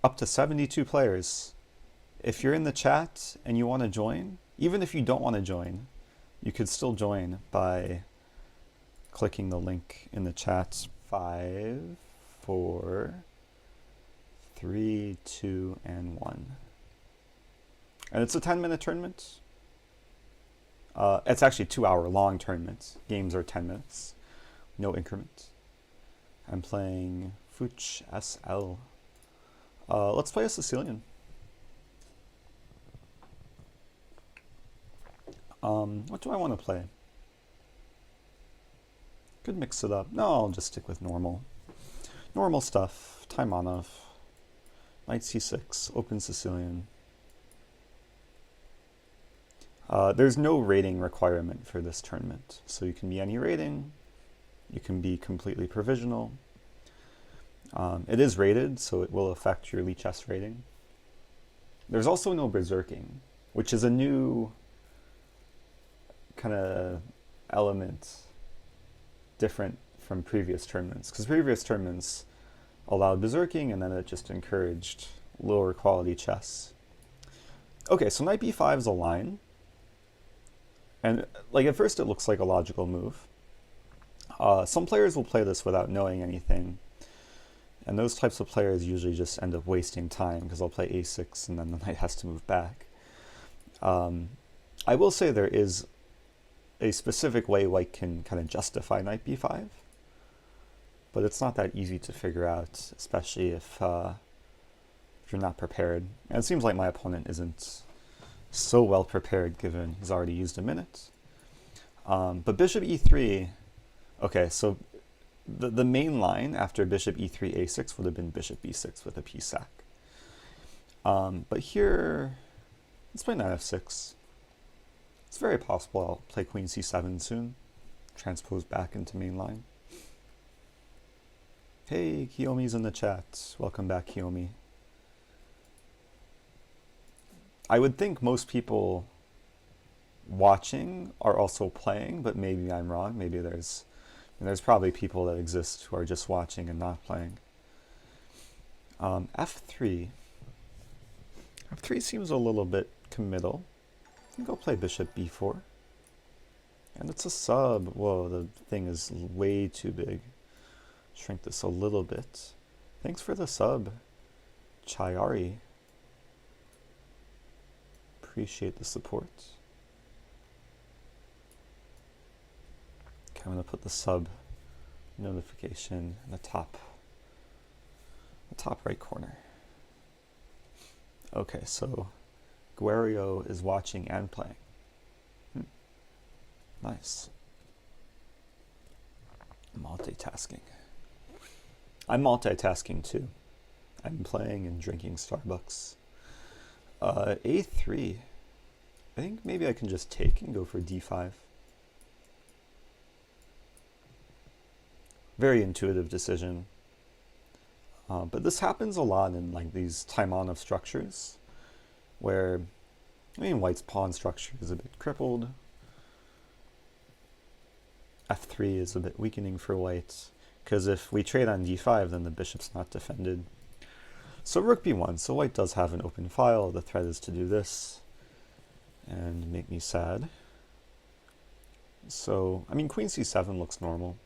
Up to 72 players. If you're in the chat and you want to join, even if you don't want to join, you could still join by clicking the link in the chat. 5, 4, 3, 2, and 1. And it's a 10-minute tournament. It's actually 2-hour long tournament. Games are 10 minutes. No increment. I'm playing Fuch SL. Let's play a Sicilian. What do I want to play? Could mix it up. No, I'll just stick with normal. Normal stuff. Taimanov. Knight c6. Open Sicilian. There's no rating requirement for this tournament. So you can be any rating. You can be completely provisional. It is rated, so it will affect your Lichess rating. There's also no berserking, which is a new kind of element different from previous tournaments, because previous tournaments allowed berserking and then it just encouraged lower quality chess. Okay, so knight b5 is a line, and like at first it looks like a logical move. Some players will play this without knowing anything, and those types of players usually just end up wasting time because they'll play a6 and then the knight has to move back. I will say there is a specific way white can kind of justify knight b5, but it's not that easy to figure out, especially if you're not prepared. And it seems like my opponent isn't so well prepared given he's already used a minute. But bishop e3, okay, so the main line after bishop e3 a6 would have been bishop b6 with a p-sac. But here, let's play knight f6. It's very possible I'll play queen c7 soon, transpose back into main line. Hey, Kiyomi's in the chat. Welcome back, Kiyomi. I would think most people watching are also playing, but maybe I'm wrong. Maybe there's probably people that exist who are just watching and not playing. f3. f3 seems a little bit committal. I think I'll play bishop b4. And it's a sub. Whoa, the thing is way too big. Shrink this a little bit. Thanks for the sub, Chayari. Appreciate the support. Okay, I'm going to put the sub notification in the top right corner. Okay, so Guerrio is watching and playing. Nice. Multitasking. I'm multitasking too. I'm playing and drinking Starbucks. A3. I think maybe I can just take and go for d5. Very intuitive decision. But this happens a lot in like these Taimanov structures, where, I mean, white's pawn structure is a bit crippled. f3 is a bit weakening for white, because if we trade on d5, then the bishop's not defended. So rook b1, so white does have an open file. The threat is to do this and make me sad. So, I mean, queen c7 looks normal.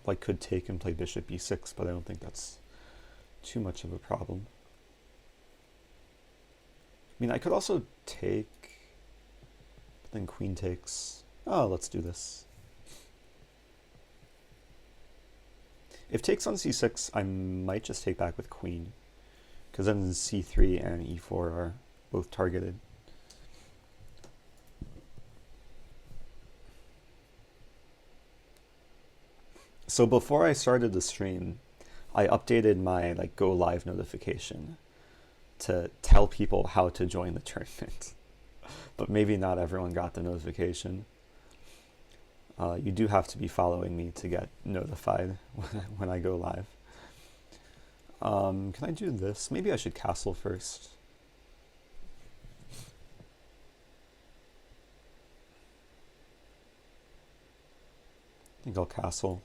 White could take and play bishop b6, but I don't think that's too much of a problem. I mean, I could also take, but then queen takes. Oh, let's do this. If takes on c6, I might just take back with queen, because then c3 and e4 are both targeted. So before I started the stream, I updated my go live notification to tell people how to join the tournament. But maybe not everyone got the notification. You do have to be following me to get notified when I go live. Can I do this? Maybe I should castle first. I think I'll castle.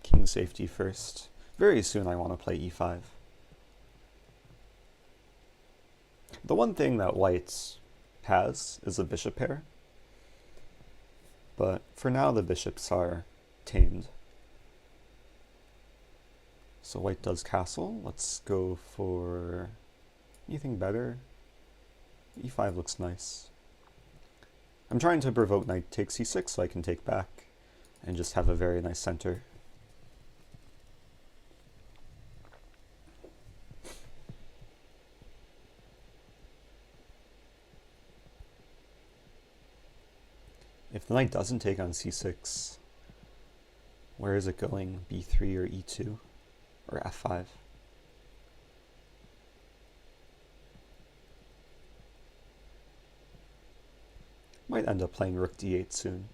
King safety first. very soon I want to play e5. The one thing that white has is a bishop pair, but for now the bishops are tamed. So white does castle. Let's go for anything better. e5 looks nice. I'm trying to provoke knight takes c6 so I can take back and just have a very nice center. If the knight doesn't take on c6, where is it going? b3 or e2 or f5? Might end up playing rook d8 soon,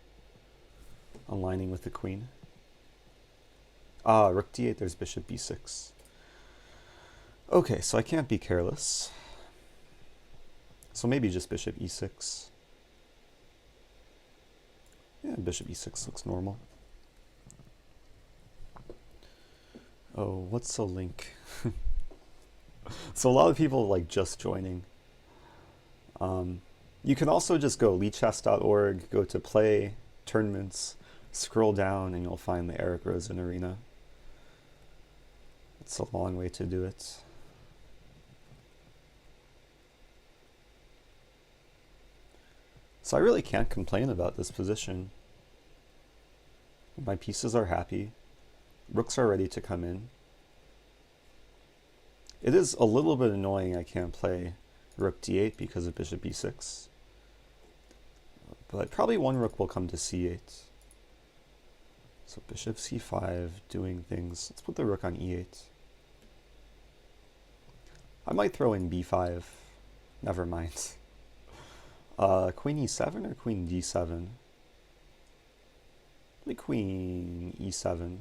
aligning with the queen. Ah, rook d8, there's bishop b6. Okay, so I can't be careless. So maybe just bishop e6. Yeah, bishop e6 looks normal. Oh, what's the link? So a lot of people like just joining. You can also just go leechess.org, go to play, tournaments, scroll down, and you'll find the Eric Rosen Arena. It's a long way to do it. So I really can't complain about this position. My pieces are happy. Rooks are ready to come in. It is a little bit annoying I can't play rook d8 because of bishop e6. But probably one rook will come to c8. So bishop c5 doing things. Let's put the rook on e8. I might throw in b5. Never mind. Queen e7 or queen d7? Maybe queen e7.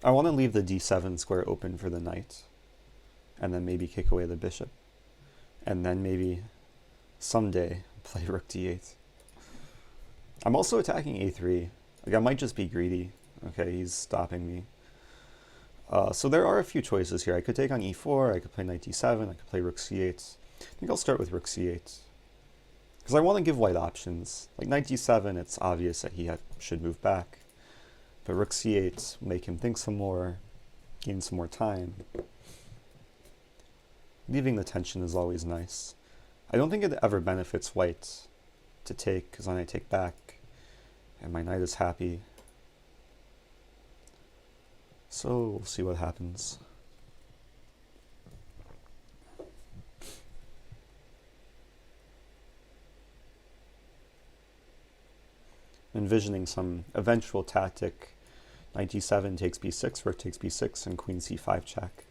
I want to leave the d7 square open for the knight, and then maybe kick away the bishop, and then maybe someday play rook d8. I'm also attacking a3. Like, I might just be greedy. Okay, he's stopping me. So there are a few choices here. I could take on e4, I could play knight d7, I could play rook c8. I think I'll start with rook c8. Because I want to give white options. Like knight d7, it's obvious that he should move back. But rook c8 will make him think some more, gain some more time. Leaving the tension is always nice. I don't think it ever benefits white to take, because then I take back, and my knight is happy. So we'll see what happens. Envisioning some eventual tactic. Knight d7 takes b6, rook takes b6, and queen c5 check.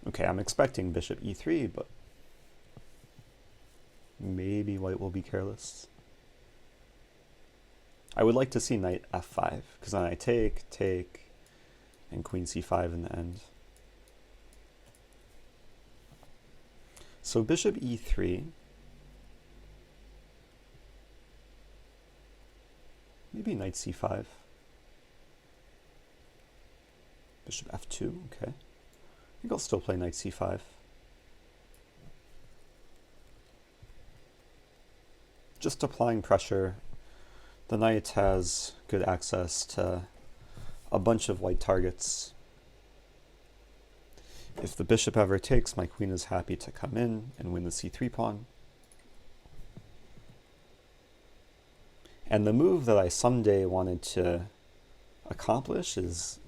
Okay, I'm expecting bishop e3, but maybe white will be careless. I would like to see knight f5, because then I take, and queen c5 in the end. So bishop e3. Maybe knight c5. Bishop f2, okay. I think I'll still play knight c5. Just applying pressure. The knight has good access to a bunch of white targets. If the bishop ever takes, my queen is happy to come in and win the c3 pawn. And the move that I someday wanted to accomplish is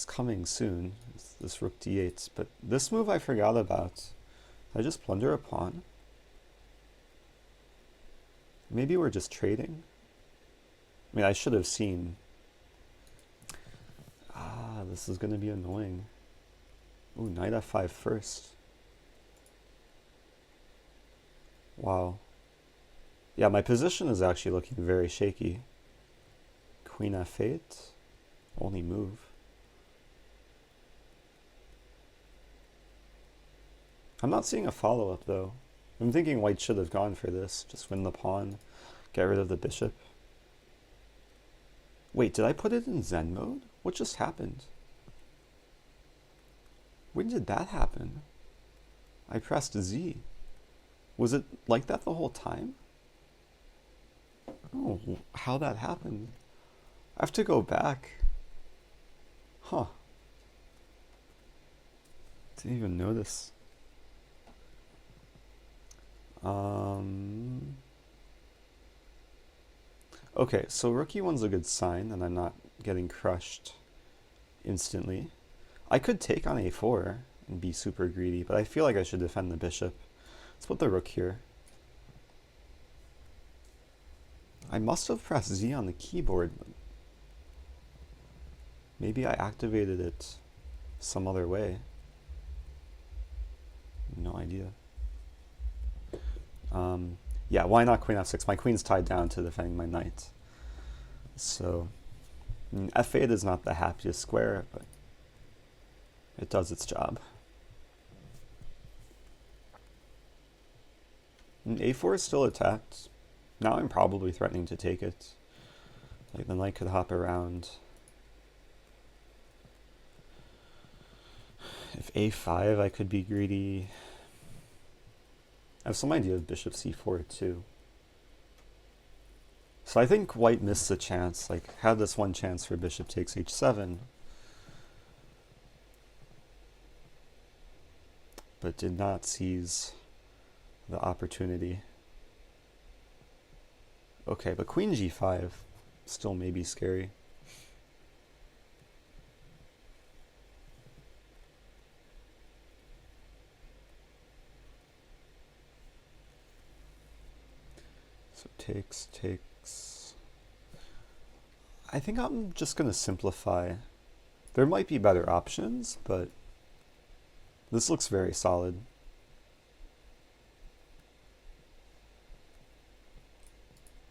coming soon. It's this rook d8. But this move I forgot about. I just plunder a pawn. Maybe we're just trading. I mean, I should have seen. This is going to be annoying. Ooh, knight f5 first. Wow. Yeah, my position is actually looking very shaky. Queen f8. Only move. I'm not seeing a follow-up though. I'm thinking white should have gone for this. Just win the pawn, get rid of the bishop. Wait, did I put it in Zen mode? What just happened? When did that happen? I pressed Z. Was it like that the whole time? Oh, how that happened. I have to go back. Huh. Didn't even notice. Okay, so rook e1's a good sign, and I'm not getting crushed instantly. I could take on a4 and be super greedy, but I feel like I should defend the bishop. Let's put the rook here. I must have pressed Z on the keyboard. Maybe I activated it some other way. No idea. Yeah, why not queen f6? My queen's tied down to defending my knight. So f8 is not the happiest square, but it does its job. And a4 is still attacked. Now I'm probably threatening to take it. Like the knight could hop around. If a5, I could be greedy. I have some idea of bishop c4 too. So I think white missed a chance, like had this one chance for bishop takes h7, but did not seize the opportunity. Okay, but queen g5 still may be scary. So takes. I think I'm just going to simplify. There might be better options, but this looks very solid.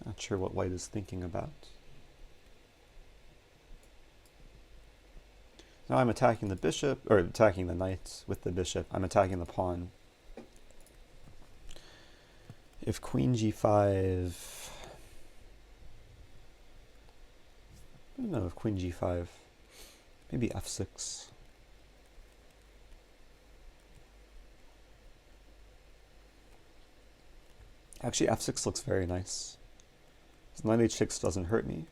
Not sure what white is thinking about. Now I'm attacking the bishop, or attacking the knight with the bishop. I'm attacking the pawn. If queen g5, I don't know, if queen g5, maybe f6. Actually, f6 looks very nice. So knight h6 doesn't hurt me.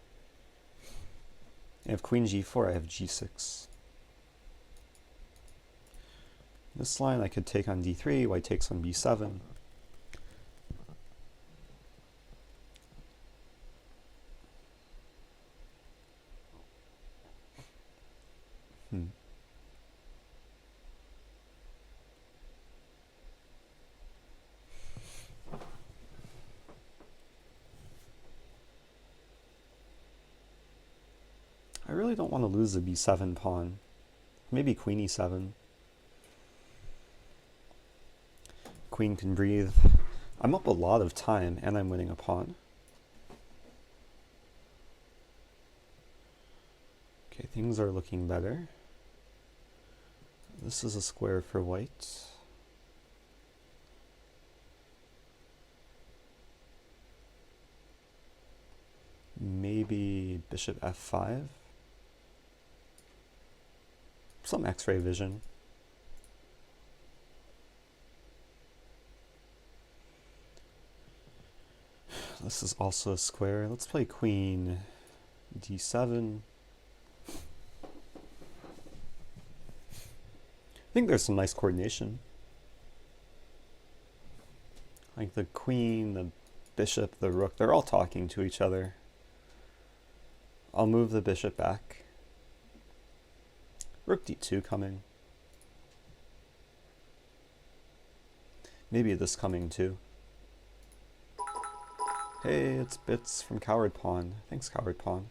And if queen g4, I have g6. This line I could take on d3, white takes on b7. I really don't want to lose the b7 pawn. Maybe queen e7. Queen can breathe. I'm up a lot of time and I'm winning a pawn. Okay, things are looking better. This is a square for white. Maybe bishop f5. Some X-ray vision. This is also a square. Let's play queen d7. I think there's some nice coordination. Like the queen, the bishop, the rook, they're all talking to each other. I'll move the bishop back. Rook d2 coming. Maybe this coming too. Hey, it's Bits from Coward Pawn. Thanks, Coward Pawn.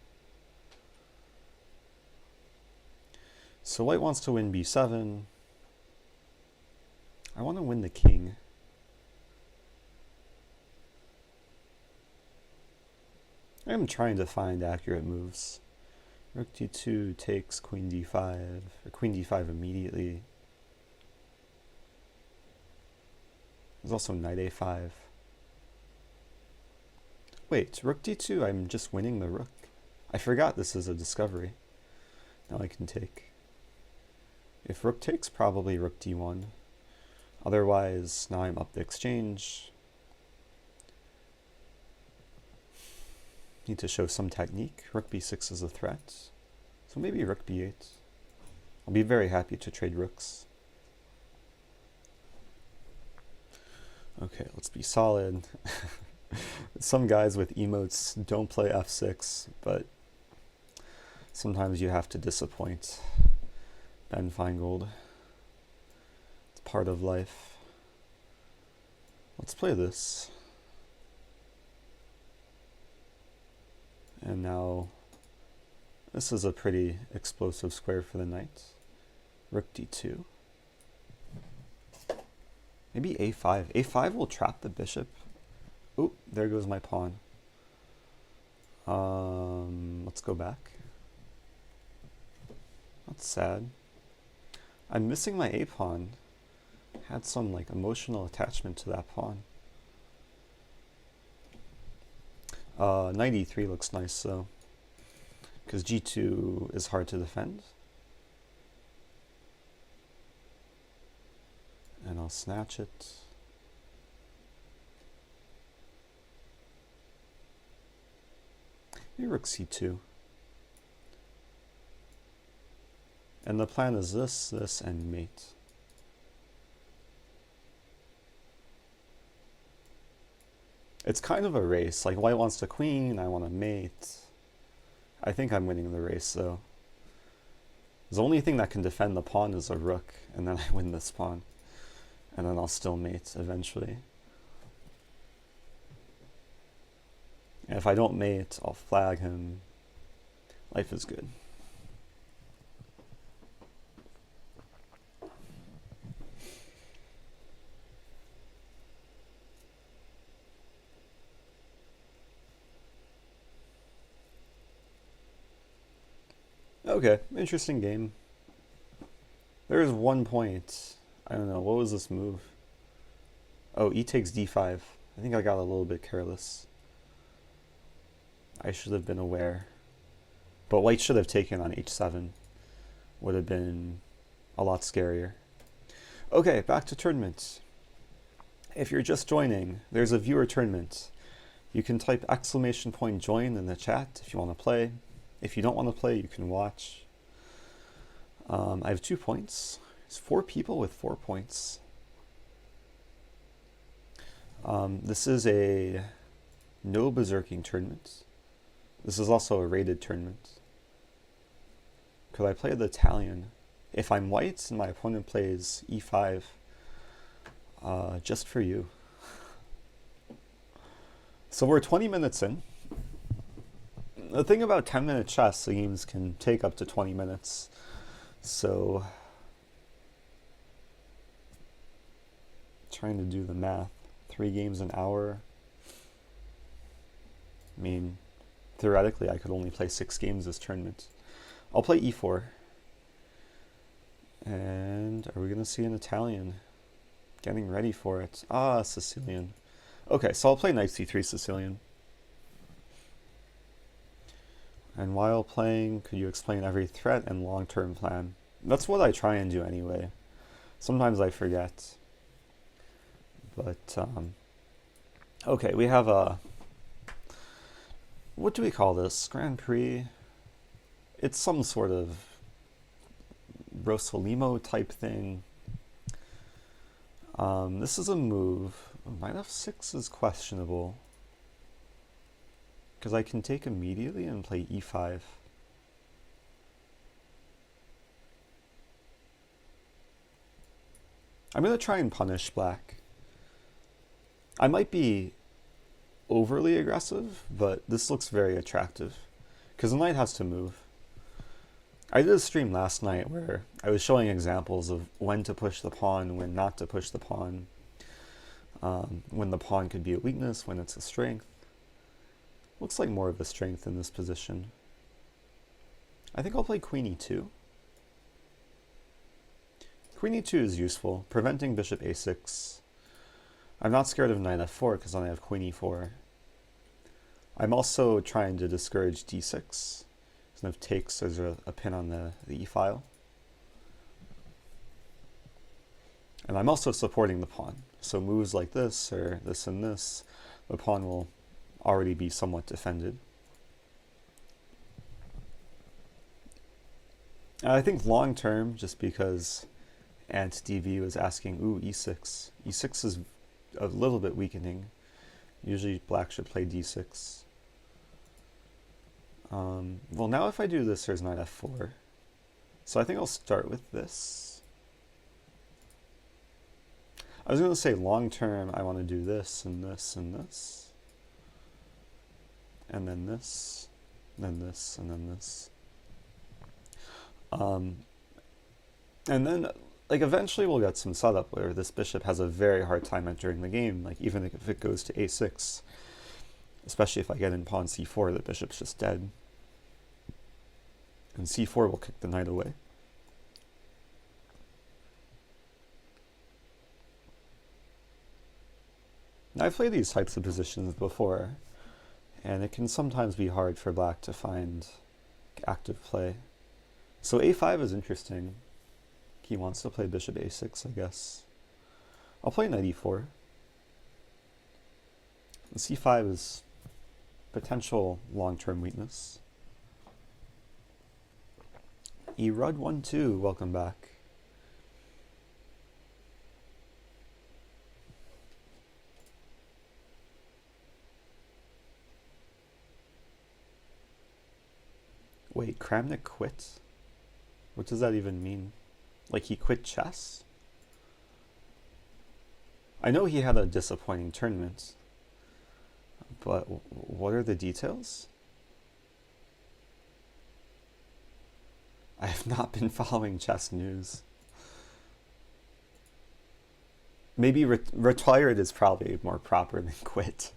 So white wants to win b7. I want to win the king. I'm trying to find accurate moves. Rook d2 takes queen d5, or queen d5 immediately. There's also knight a5. Wait, rook d2, I'm just winning the rook. I forgot this is a discovery. Now I can take. If rook takes, probably rook d1. Otherwise, now I'm up the exchange. Need to show some technique. Rook b6 is a threat. So maybe rook b8. I'll be very happy to trade rooks. Okay, let's be solid. Some guys with emotes don't play f6, but sometimes you have to disappoint. Ben Feingold. It's part of life. Let's play this. And now, this is a pretty explosive square for the knight. Rook d2. Maybe a5. a5 will trap the bishop. Oop, there goes my pawn. Let's go back. That's sad. I'm missing my a pawn. Had some like emotional attachment to that pawn. Knight e3 looks nice though, because g2 is hard to defend. And I'll snatch it. Maybe rook c2. And the plan is this, this, and mate. It's kind of a race. Like white wants to queen, I want to mate. I think I'm winning the race though. The only thing that can defend the pawn is a rook, and then I win this pawn. And then I'll still mate eventually. And if I don't mate, I'll flag him. Life is good. Okay, interesting game. There is 1 point. I don't know, what was this move? Oh, e takes d5. I think I got a little bit careless. I should have been aware. But white should have taken on h7. Would have been a lot scarier. Okay, back to tournament. If you're just joining, there's a viewer tournament. You can type !join in the chat if you want to play. If you don't want to play, you can watch. I have 2 points. There's 4 people with 4 points. This is a no berserking tournament. This is also a rated tournament. Could I play the Italian? If I'm white and my opponent plays e5, just for you. So we're 20 minutes in. The thing about 10-minute chess, the games can take up to 20 minutes. So, trying to do the math. 3 games an hour. I mean, theoretically, I could only play 6 games this tournament. I'll play e4. And are we going to see an Italian? Getting ready for it. Ah, Sicilian. Okay, so I'll play knight c3 Sicilian. And while playing, could you explain every threat and long-term plan? That's what I try and do anyway. Sometimes I forget. But, okay, we have a, what do we call this? Grand Prix? It's some sort of Rosolimo type thing. This is a move. Knight f6 is questionable, because I can take immediately and play e5. I'm going to try and punish black. I might be overly aggressive, but this looks very attractive, because the knight has to move. I did a stream last night where I was showing examples of when to push the pawn, when not to push the pawn, when the pawn could be a weakness, when it's a strength. Looks like more of a strength in this position. I think I'll play queen e2. Queen e2 is useful, preventing bishop a6. I'm not scared of knight f4 because then I have queen e4. I'm also trying to discourage d6. So if takes, there's a pin on the e file. And I'm also supporting the pawn. So moves like this, or this and this, the pawn will already be somewhat defended. And I think long term, just because Ant DV was asking, ooh, e6. e6 is a little bit weakening. Usually black should play d6. Well, now if I do this, there's knight f4. So I think I'll start with this. I was going to say long term, I want to do this and this and this. And then this, then this, and then this. And then, like, eventually we'll get some setup where this bishop has a very hard time entering the game, like, even if it goes to a6. Especially if I get in pawn c4, the bishop's just dead. And c4 will kick the knight away. Now, I've played these types of positions before, and it can sometimes be hard for black to find active play. So a5 is interesting. He wants to play bishop a6, I guess. I'll play knight e4. And c5 is potential long-term weakness. Erud12, welcome back. Wait, Kramnik quit? What does that even mean? Like he quit chess? I know he had a disappointing tournament, but what are the details? I have not been following chess news. Maybe retired is probably more proper than quit.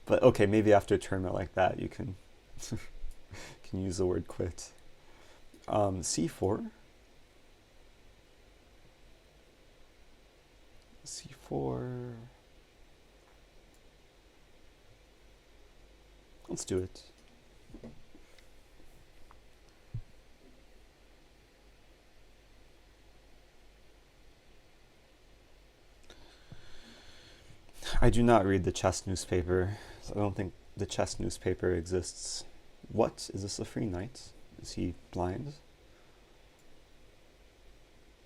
But okay, maybe after a tournament like that you can can use the word quit. C4. C4. Let's do it. I do not read the chess newspaper. So I don't think the chess newspaper exists. What? Is this a free knight? Is he blind?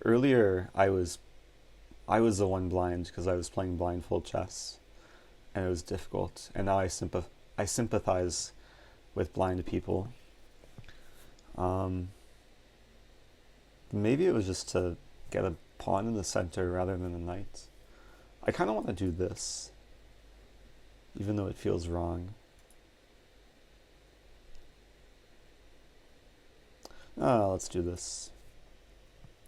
Earlier, I was the one blind because I was playing blindfold chess, and it was difficult. And now I sympathize with blind people. Maybe it was just to get a pawn in the center rather than a knight. I kind of want to do this, even though it feels wrong. Let's do this.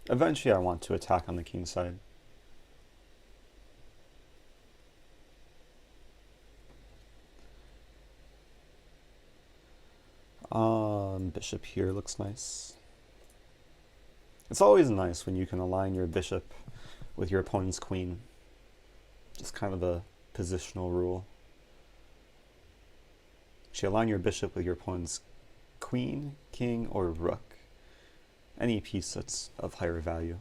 Eventually I want to attack on the king side. Bishop here looks nice. It's always nice when you can align your bishop with your opponent's queen. Just kind of a positional rule. Actually, align your bishop with your opponent's queen, king, or rook. Any piece that's of higher value.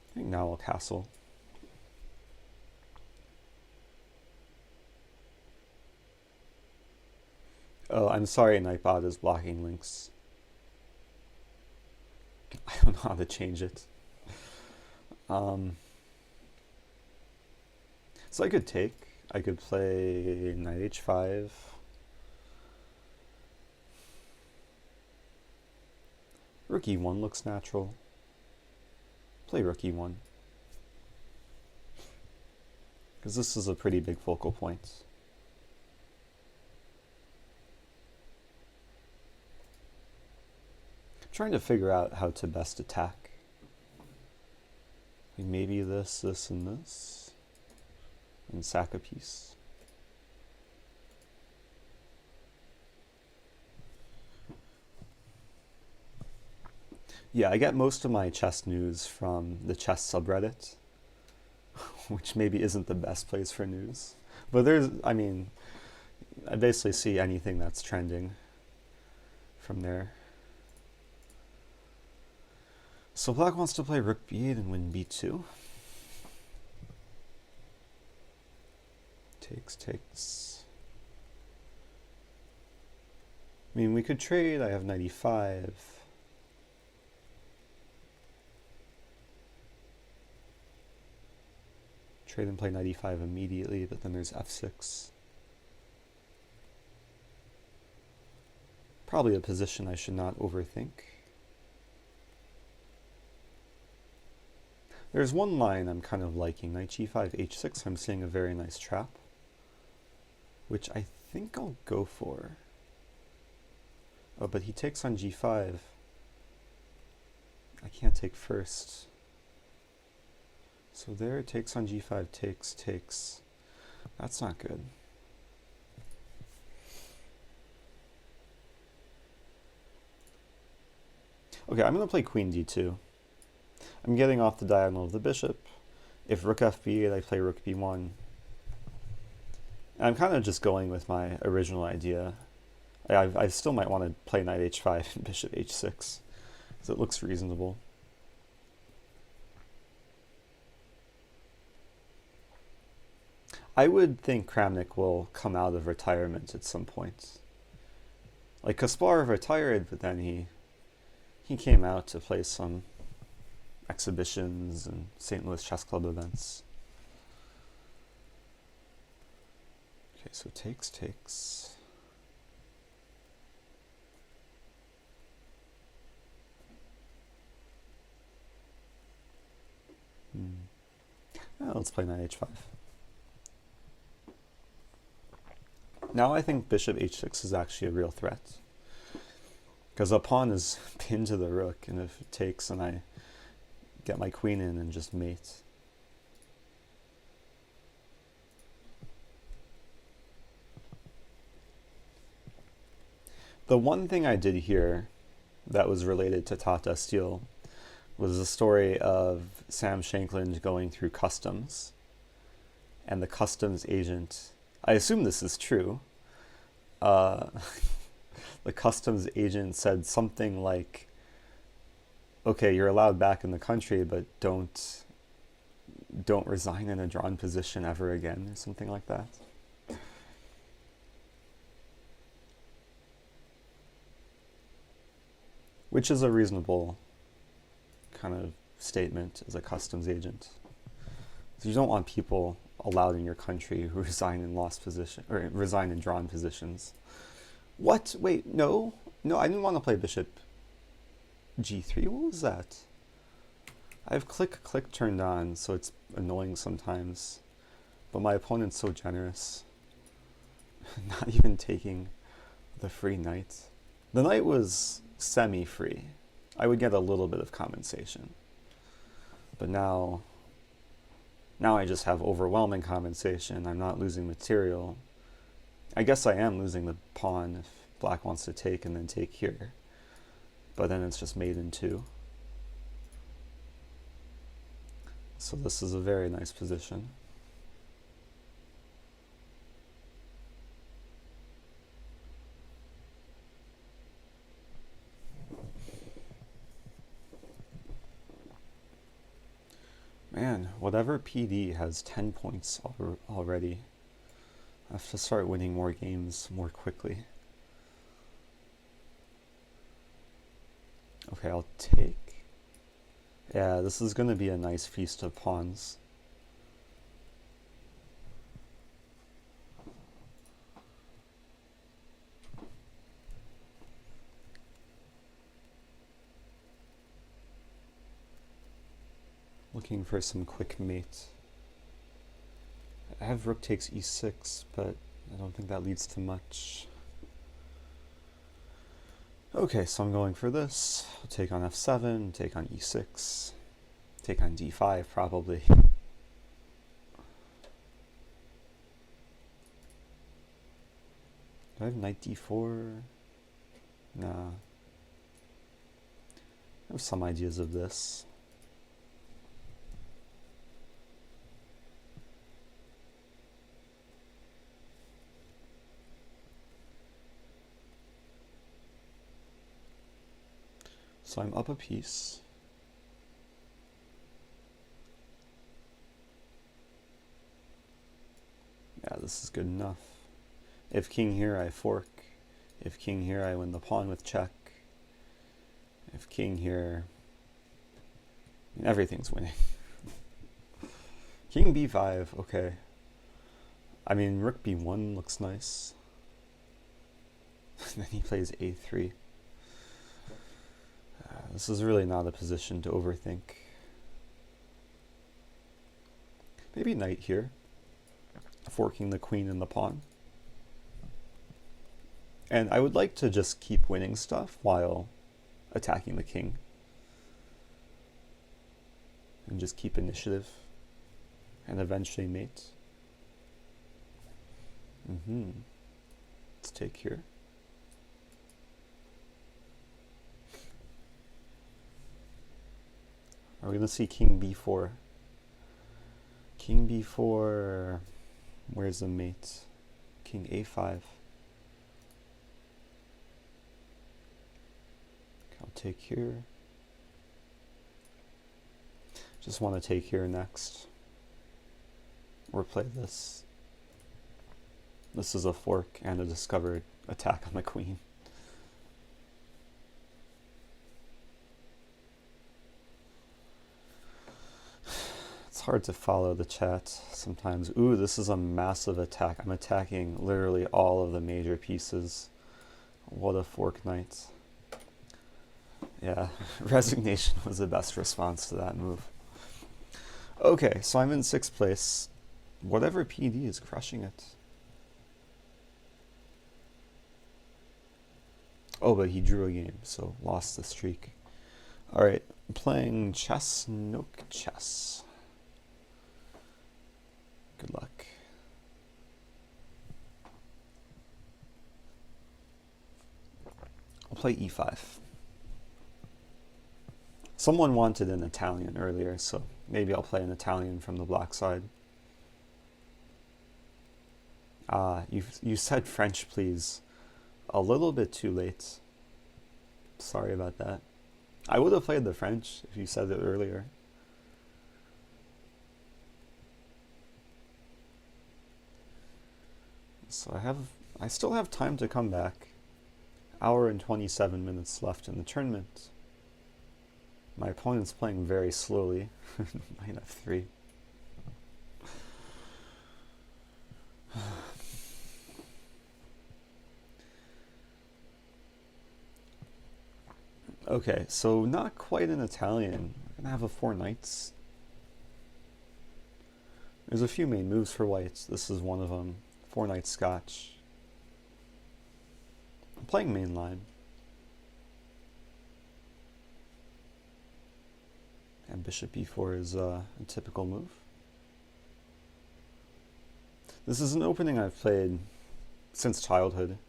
I think now I'll castle. Oh, I'm sorry, Nightbot is blocking links. I don't know how to change it. So I could take. I could play knight h5. Rook e1 looks natural. Play rook e1. Because this is a pretty big focal point. I'm trying to figure out how to best attack. Like maybe this, this, and this. And sack a piece. Yeah, I get most of my chess news from the chess subreddit. which maybe isn't the best place for news. But there's, I mean, I basically see anything that's trending from there. So black wants to play rook b8 and win b2. Takes. I mean, we could trade. I have 95. Trade and play 95 immediately, but then there's f6. Probably a position I should not overthink. There's one line I'm kind of liking. Knight g5, h6. I'm seeing a very nice trap, which I think I'll go for. Oh, but he takes on g5. I can't take first. So there, it takes on g5, takes. That's not good. Okay, I'm going to play queen d2. I'm getting off the diagonal of the bishop. If rook f8, I play rook b1. I'm kind of just going with my original idea. I still might want to play knight h5 and bishop h6, so it looks reasonable. I would think Kramnik will come out of retirement at some point. Like Kasparov retired, but then he came out to play some exhibitions and St. Louis Chess Club events. Okay, so takes. Let's play knight h5. Now I think bishop h6 is actually a real threat, because a pawn is pinned to the rook, and if it takes and I get my queen in and just mate. The one thing I did here that was related to Tata Steel was the story of Sam Shankland going through customs, and the customs agent, I assume this is true, the customs agent said something like, okay, you're allowed back in the country, but don't resign in a drawn position ever again, or something like that. Which is a reasonable kind of statement as a customs agent. So you don't want people allowed in your country who resign in lost position or resign in drawn positions. What? Wait, no, I didn't want to play bishop g3. What was that? I have click turned on, so it's annoying sometimes. But my opponent's so generous, not even taking the free knight. The knight was semi-free. I would get a little bit of compensation, but now I just have overwhelming compensation. I'm not losing material. I guess I am losing the pawn if black wants to take and then take here, but then it's just mate in two. So this is a very nice position. Man, whatever PD has 10 points already. I have to start winning more games more quickly. Okay, I'll take. Yeah, this is going to be a nice feast of pawns. Looking for some quick mate. I have rook takes e6, but I don't think that leads to much. Okay, so I'm going for this. I'll take on f7, take on e6, take on d5 probably. Do I have knight d4? Nah. I have some ideas of this. So I'm up a piece. Yeah, this is good enough. If king here, I fork. If king here, I win the pawn with check. If king here, everything's winning. King b5, okay. I mean, rook b1 looks nice. Then he plays a3. This is really not a position to overthink. Maybe knight here, forking the queen and the pawn. And I would like to just keep winning stuff while attacking the king. And just keep initiative. And eventually mate. Let's take here. Are we going to see king b4? King b4, where's the mate? King a5. I'll take here. Just want to take here next. Or play this. This is a fork and a discovered attack on the queen. It's hard to follow the chat sometimes. Ooh, this is a massive attack. I'm attacking literally all of the major pieces. What a fork knight. Yeah, resignation was the best response to that move. Okay, so I'm in 6th place. Whatever PD is crushing it. Oh, but he drew a game, so lost the streak. Alright, I'm playing chess, Nook chess. Good luck. I'll play e5. Someone wanted an Italian earlier, so maybe I'll play an Italian from the black side. You said French, please. A little bit too late. Sorry about that. I would have played the French if you said it earlier. So I still have time to come back. Hour and 27 minutes left in the tournament. My opponent's playing very slowly. Knight f3. Okay, so not quite an Italian. We're gonna have a 4 knights. There's a few main moves for whites. This is one of them. 4 knights Scotch. I'm playing main line. And bishop e4 is a typical move. This is an opening I've played since childhood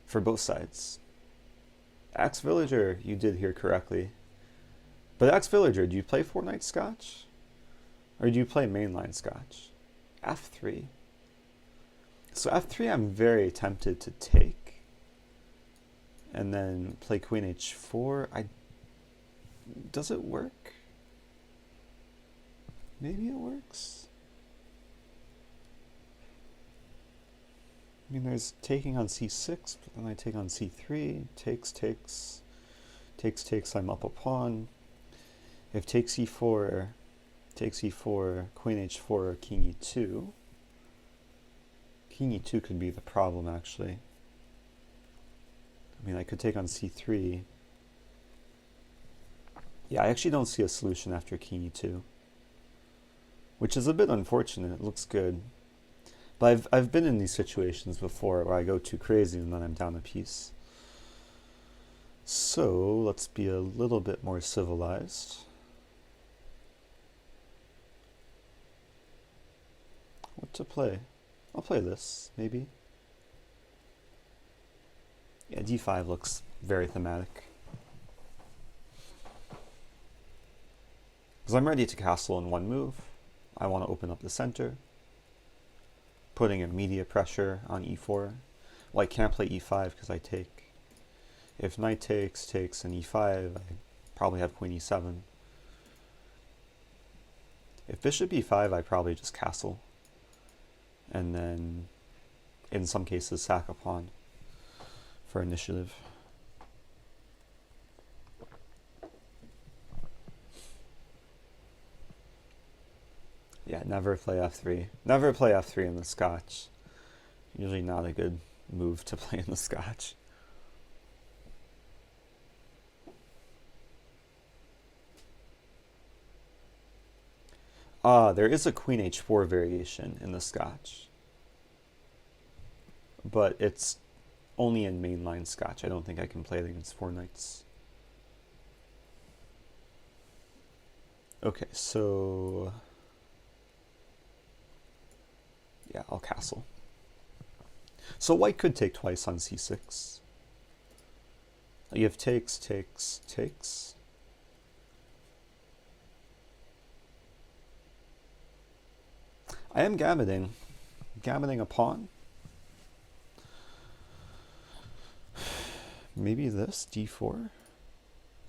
for both sides. Axe Villager, you did hear correctly. But Axe Villager, do you play 4 knights Scotch? Or do you play mainline Scotch? f3. So f3 I'm very tempted to take. And then play queen h4. Does it work? Maybe it works. I mean, there's taking on c6, but then I take on c3. Takes, I'm up a pawn. If takes e4, queen h4, king e2. King e2 could be the problem, actually. I mean, I could take on c3. Yeah, I actually don't see a solution after king e2. Which is a bit unfortunate. It looks good. But I've been in these situations before where I go too crazy and then I'm down a piece. So let's be a little bit more civilized. What to play? I'll play this, maybe. Yeah, d5 looks very thematic. Because I'm ready to castle in one move. I want to open up the center, putting immediate pressure on e4. Well, I can't play e5 because I take. If knight takes, and e5, I probably have queen e7. If bishop e5, I probably just castle. And then, in some cases, sack a pawn for initiative. Yeah, never play f3. Never play f3 in the Scotch. Usually not a good move to play in the Scotch. There is a queen h4 variation in the Scotch. But it's only in mainline Scotch. I don't think I can play it against 4 knights. Okay, so... yeah, I'll castle. So white could take twice on c6. You have takes, takes, takes. I am gammoning. Gammoning a pawn. Maybe this, d4.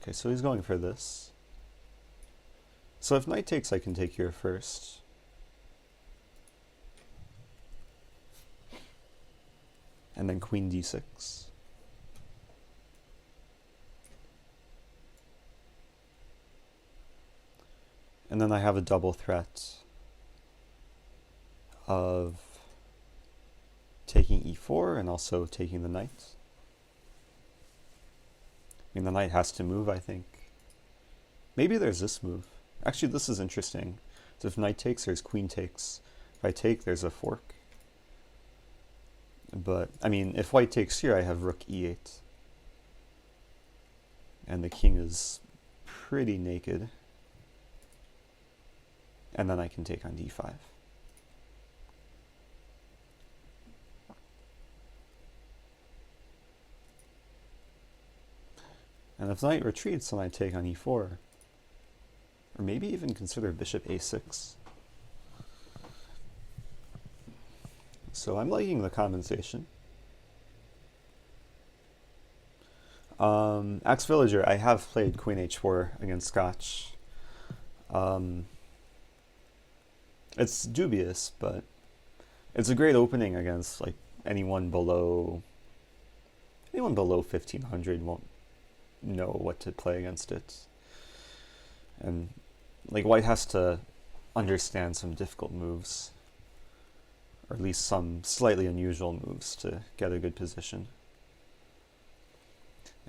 Okay, so he's going for this. So if knight takes, I can take here first. And then queen d6. And then I have a double threat of taking e4 and also taking the knight. I mean, the knight has to move, I think. Maybe there's this move. Actually, this is interesting. So if knight takes, there's queen takes. If I take, there's a fork. But, I mean, if white takes here, I have rook e8. And the king is pretty naked. And then I can take on d5. And if knight retreats, then I take on e4. Or maybe even consider bishop a6. So I'm liking the compensation. Axe Villager, I have played queen h4 against Scotch. It's dubious, but it's a great opening against like anyone below 1500 won't know what to play against it. And like white has to understand some difficult moves, or at least some slightly unusual moves to get a good position.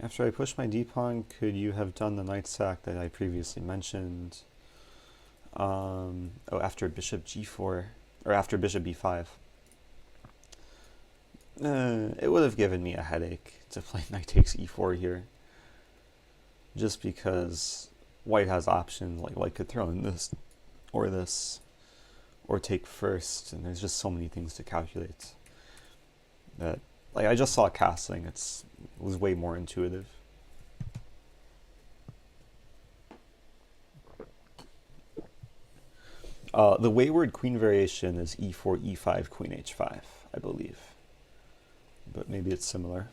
After I push my d-pawn, could you have done the knight sack that I previously mentioned? After bishop g4, or after bishop b5. It would have given me a headache to play knight takes e4 here. Just because white has options, like white could throw in this, or take first, and there's just so many things to calculate. That, like, I just saw castling, it was way more intuitive. The wayward queen variation is e4, e5, queen h5, I believe. But maybe it's similar.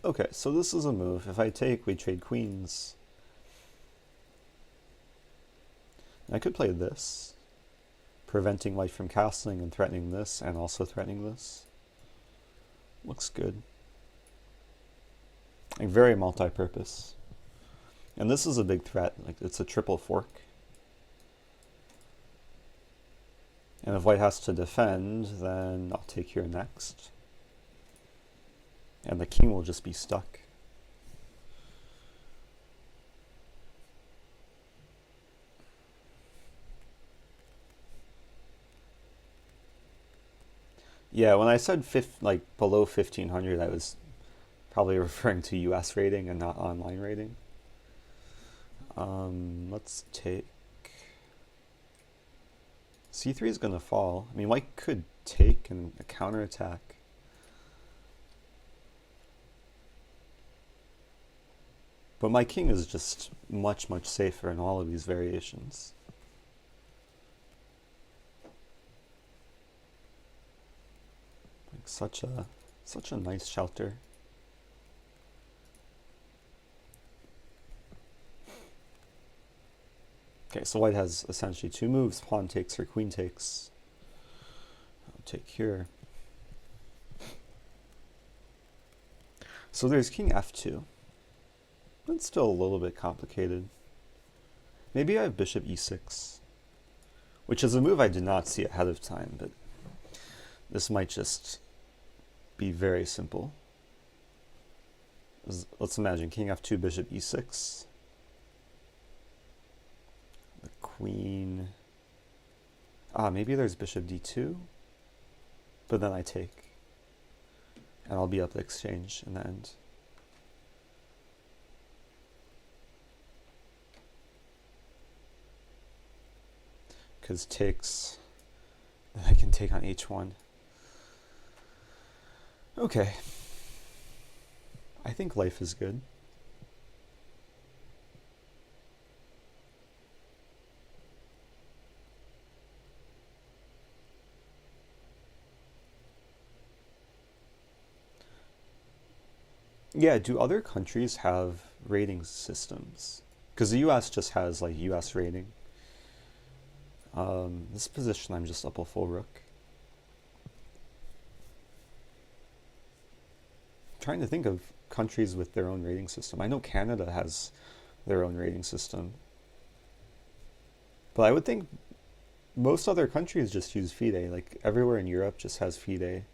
Okay, so this is a move. If I take, we trade queens. I could play this, preventing white from castling and threatening this, and also threatening this. Looks good. Like, very multi-purpose. And this is a big threat, like it's a triple fork. And if white has to defend, then I'll take here next. And the king will just be stuck. Yeah, when I said below 1500, I was probably referring to US rating and not online rating. Let's take... c3 is going to fall. I mean, white could take and a counterattack. But my king is just much, much safer in all of these variations. Like such Such a nice shelter. Okay, so white has essentially two moves, pawn takes or queen takes. I'll take here. So there's king f2. It's still a little bit complicated. Maybe I have bishop e6, which is a move I did not see ahead of time, but this might just be very simple. Let's imagine king f2, bishop e6. The queen. Maybe there's bishop d2, but then I take, and I'll be up the exchange in the end. Because takes, then I can take on h1. Okay. I think life is good. Yeah, do other countries have rating systems? Because the US just has like US rating. This position I'm just up a full rook. I'm trying to think of countries with their own rating system. I know Canada has their own rating system. But I would think most other countries just use FIDE. Like everywhere in Europe just has FIDE.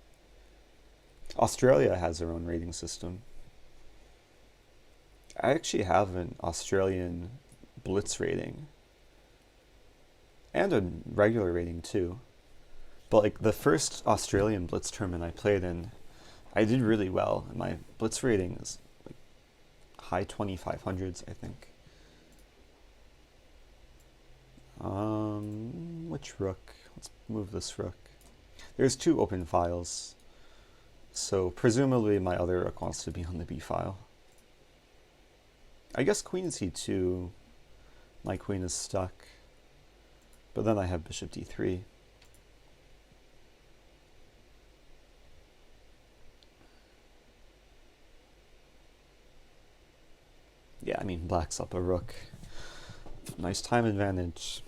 Australia has their own rating system. I actually have an Australian Blitz rating. And a regular rating too. But like the first Australian Blitz tournament I played in, I did really well. And my Blitz rating is like high 2500s, I think. Which rook? Let's move this rook. There's two open files. So presumably my other rook wants to be on the b file. I guess queen c2, my queen is stuck. But then I have bishop d3. Yeah, I mean, black's up a rook. Nice time advantage.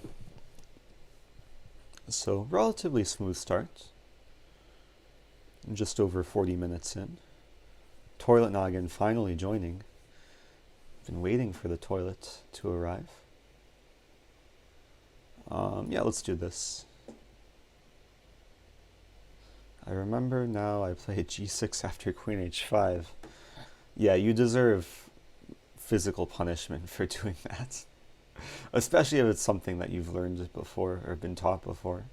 So, relatively smooth start. Just over 40 minutes in. Toilet Noggin finally joining. Been waiting for the toilet to arrive. Yeah, let's do this. I remember now I played g6 after queen h5. Yeah, you deserve physical punishment for doing that. Especially if it's something that you've learned before or been taught before.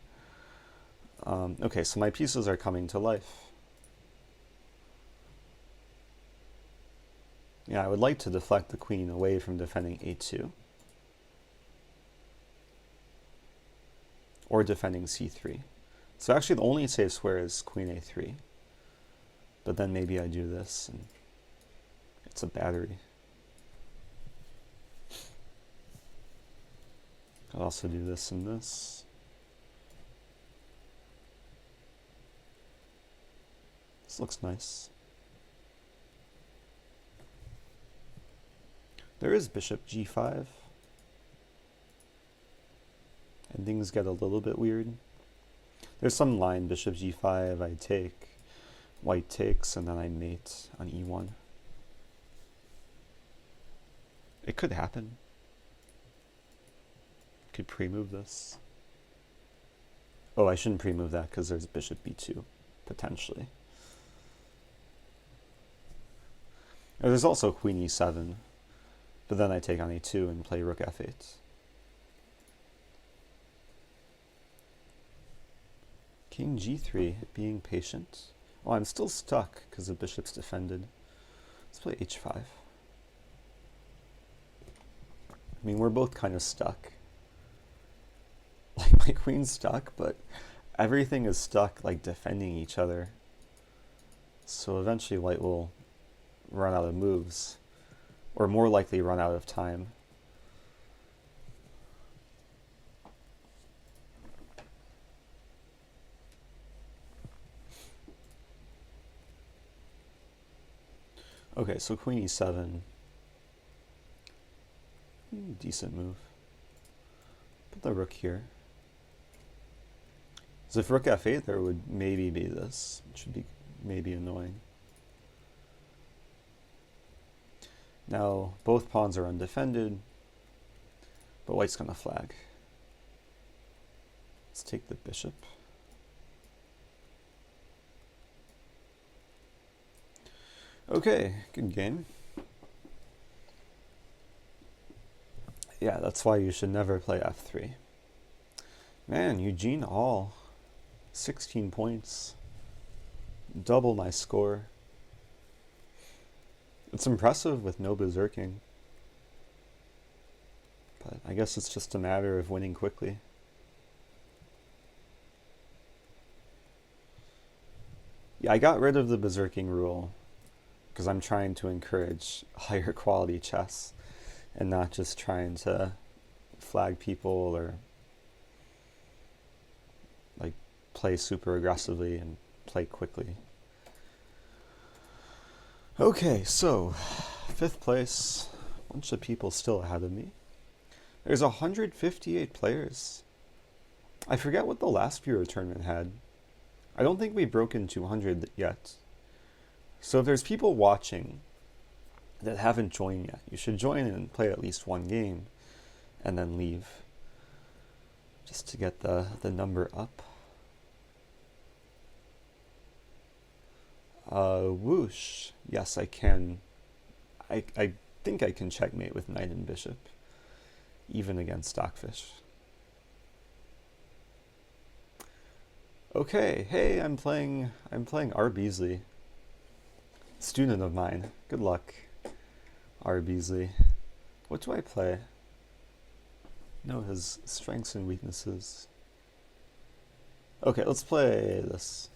Okay, so my pieces are coming to life. Yeah, I would like to deflect the queen away from defending a2. Or defending c3. So actually the only safe square is queen a3. But then maybe I do this and it's a battery. I'll also do this and this. This looks nice. There is bishop g5. And things get a little bit weird. There's some line, bishop g5, I take, white takes, and then I mate on e1. It could happen. Could pre-move this. Oh, I shouldn't pre-move that because there's bishop b2, potentially. Or there's also queen e7, but then I take on a2 and play rook f8. King g3, being patient. Oh, I'm still stuck because the bishop's defended. Let's play h5. I mean, we're both kind of stuck. Like, my queen's stuck, but everything is stuck, like, defending each other. So eventually white will run out of moves, or more likely run out of time. Okay, so queen e7. Decent move. Put the rook here. So if rook f8, there would maybe be this, which would be maybe annoying. Now, both pawns are undefended, but white's gonna flag. Let's take the bishop. Okay, good game. Yeah, that's why you should never play f3. Man, Eugene Hall, 16 points, double my score. It's impressive with no berserking, but I guess it's just a matter of winning quickly. Yeah, I got rid of the berserking rule because I'm trying to encourage higher quality chess and not just trying to flag people or like play super aggressively and play quickly. Okay, so 5th place, a bunch of people still ahead of me. There's 158 players. I forget what the last viewer tournament had. I don't think we've broken 200 yet. So if there's people watching that haven't joined yet, you should join and play at least one game and then leave just to get the number up. Whoosh. Yes, I can. I think I can checkmate with knight and bishop, even against Stockfish. Okay, hey, I'm playing R. Beasley. Student of mine. Good luck, R. Beasley. What do I play? Know his strengths and weaknesses. Okay, let's play this.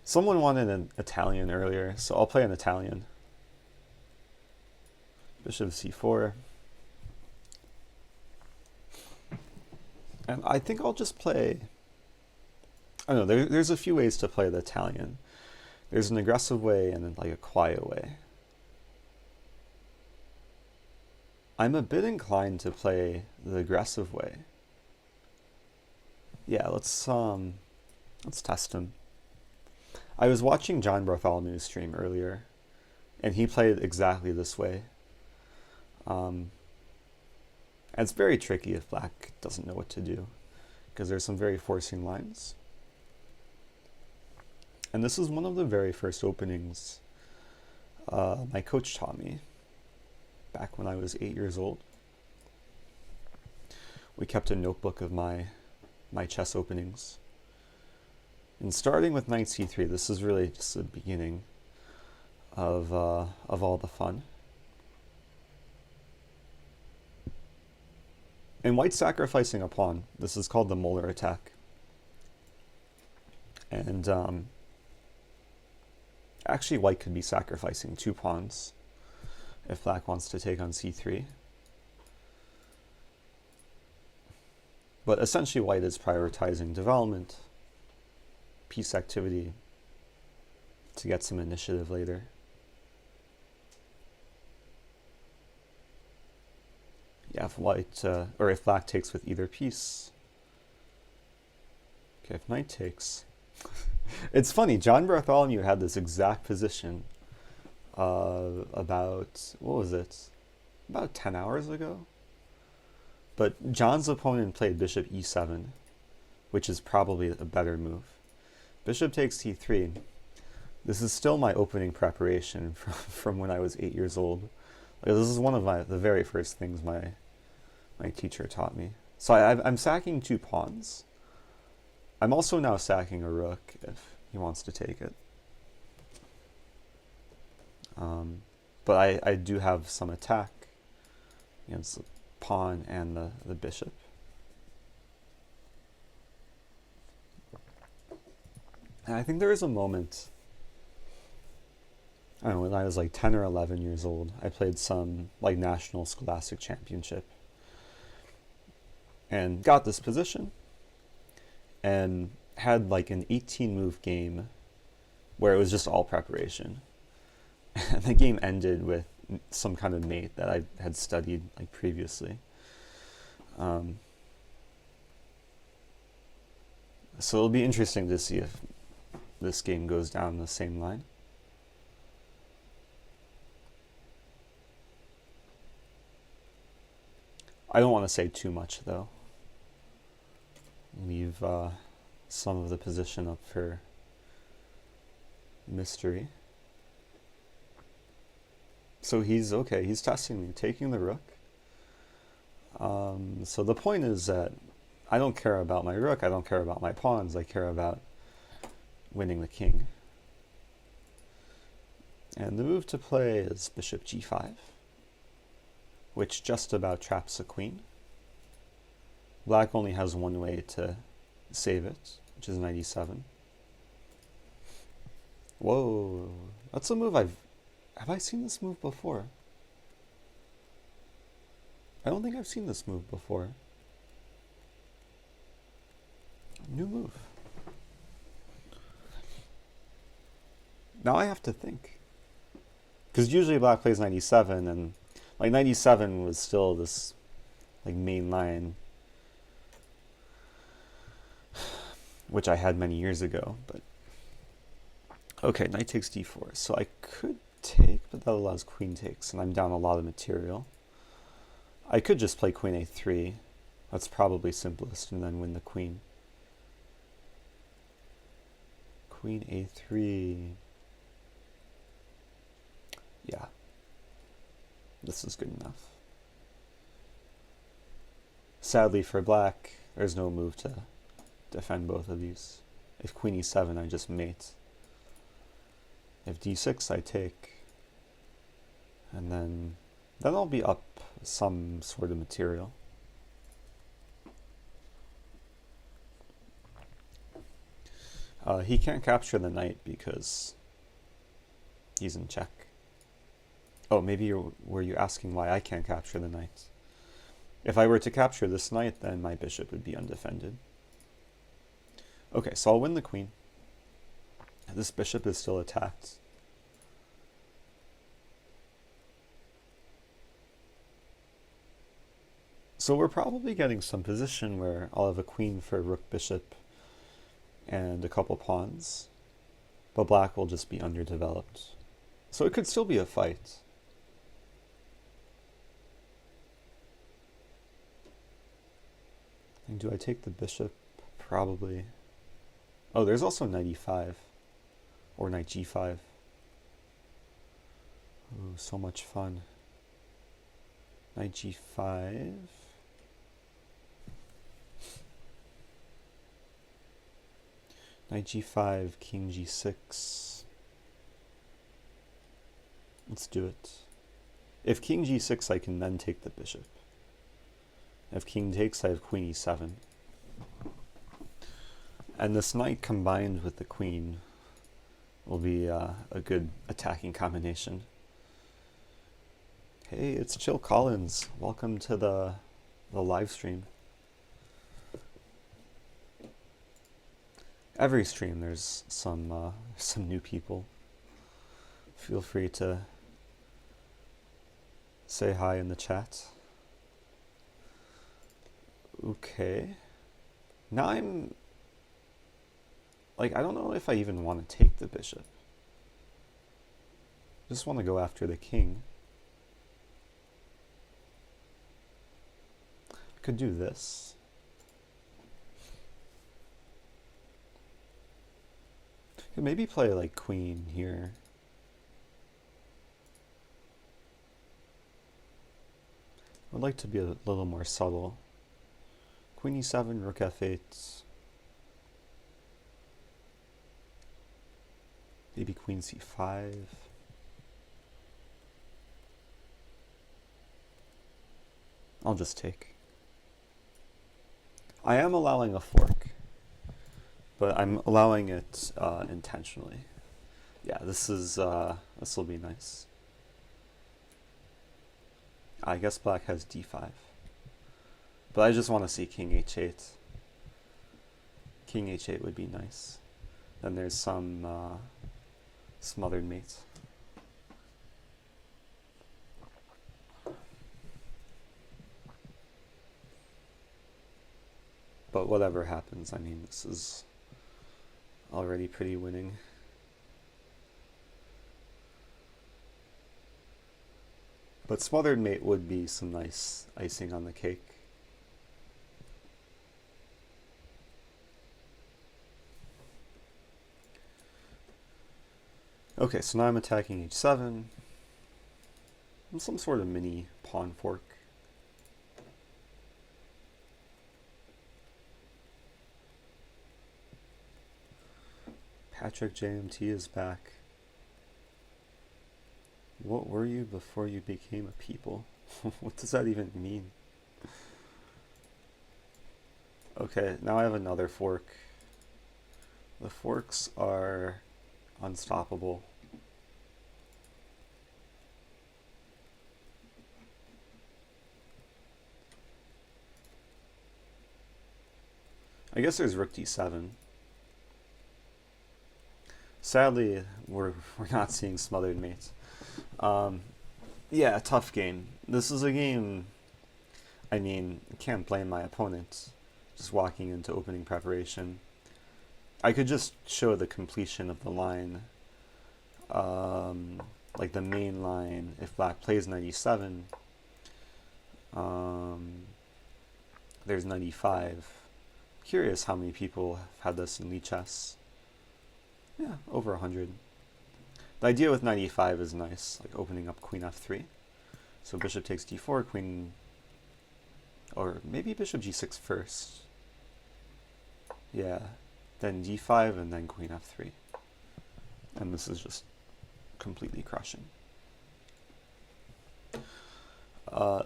Someone wanted an Italian earlier, so I'll play an Italian. Bishop c4. And I think I'll just play... I don't know, there's a few ways to play the Italian. There's an aggressive way and then like a quiet way. I'm a bit inclined to play the aggressive way. Yeah, let's test him. I was watching John Bartholomew's stream earlier, and he played exactly this way. And it's very tricky if black doesn't know what to do, because there's some very forcing lines. And this is one of the very first openings my coach taught me back when I was 8 years old. We kept a notebook of my chess openings. And starting with knight c3, this is really just the beginning of all the fun. And white's sacrificing a pawn. This is called the Molar attack. And actually white could be sacrificing 2 pawns if black wants to take on c3. But essentially white is prioritizing development, piece activity, to get some initiative later. Yeah, if white, or if black takes with either piece. Okay, if knight takes. It's funny, John Bartholomew had this exact position about, what was it? About 10 hours ago? But John's opponent played bishop e7, which is probably a better move. Bishop takes c3. This is still my opening preparation from when I was 8 years old. Like, this is one of the very first things my teacher taught me. So I'm sacking 2 pawns. I'm also now sacking a rook if he wants to take it. But I do have some attack against the pawn and the bishop. And I think there is a moment, I don't know, when I was like 10 or 11 years old, I played some like national scholastic championship and got this position and had like an 18 move game where it was just all preparation. And the game ended with some kind of mate that I had studied like previously. So it'll be interesting to see if this game goes down the same line. I don't want to say too much though. Leave some of the position up for mystery. So he's okay, he's testing me, taking the rook. So the point is that I don't care about my rook, I don't care about my pawns, I care about winning the king. And the move to play is bishop g5, which just about traps a queen. Black only has one way to save it, which is knight e7. Whoa, that's a move have I seen this move before? I don't think I've seen this move before. New move. Now I have to think. Because usually black plays knight e7, and like knight e7 was still this like main line, which I had many years ago, but okay, knight takes d4. So I could take, but that allows queen takes, and I'm down a lot of material. I could just play queen a3. That's probably simplest, and then win the queen. Queen a3. Yeah. This is good enough. Sadly for black, there's no move to defend both of these. If queen e7, I just mate. If d6, I take. And then I'll be up some sort of material. He can't capture the knight because he's in check. Oh, maybe were you asking why I can't capture the knight? If I were to capture this knight, then my bishop would be undefended. Okay, so I'll win the queen. This bishop is still attacked. So we're probably getting some position where I'll have a queen for rook bishop and a couple pawns, but black will just be underdeveloped. So it could still be a fight. And do I take the bishop? Probably. Oh, there's also knight e5 or knight g5. Ooh, so much fun. Knight g5. Knight g5, king g6. Let's do it. If king g6, I can then take the bishop. If king takes, I have queen e7. And this knight combined with the queen will be a good attacking combination. Hey, it's Chill Collins. Welcome to the live stream. Every stream there's some new people. Feel free to say hi in the chat. Okay. Now I'm like, I don't know if I even want to take the bishop. Just want to go after the king. I could do this. Could maybe play like queen here. I'd like to be a little more subtle. Queen e7, rook f8. Maybe queen c5. I'll just take. I am allowing a fork, but I'm allowing it intentionally. Yeah, this will be nice. I guess black has d5. But I just want to see king h8. King h8 would be nice. Then there's some smothered mate. But whatever happens, I mean, this is already pretty winning. But smothered mate would be some nice icing on the cake. Okay, so now I'm attacking h7. And some sort of mini pawn fork. Patrick JMT is back. What were you before you became a people? What does that even mean? Okay, now I have another fork. The forks are unstoppable. I guess there's rook d7. Sadly, we're not seeing smothered mates. Yeah, tough game. This is a game, I mean, can't blame my opponent. Just walking into opening preparation. I could just show the completion of the line, like the main line, if black plays knight e7, there's knight e5. Curious how many people have had this in Lee chess. Yeah, over 100. The idea with knight e5 is nice, like opening up queen f3. So bishop takes d4, queen, or maybe bishop g6 first. Yeah, then d5 and then queen f3. And this is just completely crushing.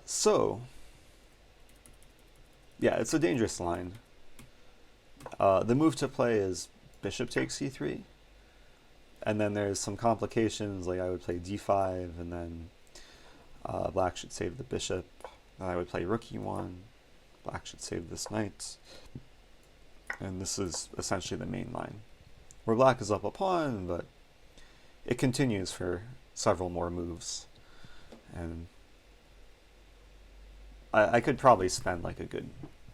So, yeah, it's a dangerous line. The move to play is bishop takes c3. And then there's some complications, like I would play d5, and then black should save the bishop. Then I would play rook e1. Black should save this knight. And this is essentially the main line, where black is up a pawn, but it continues for several more moves. And I could probably spend like a good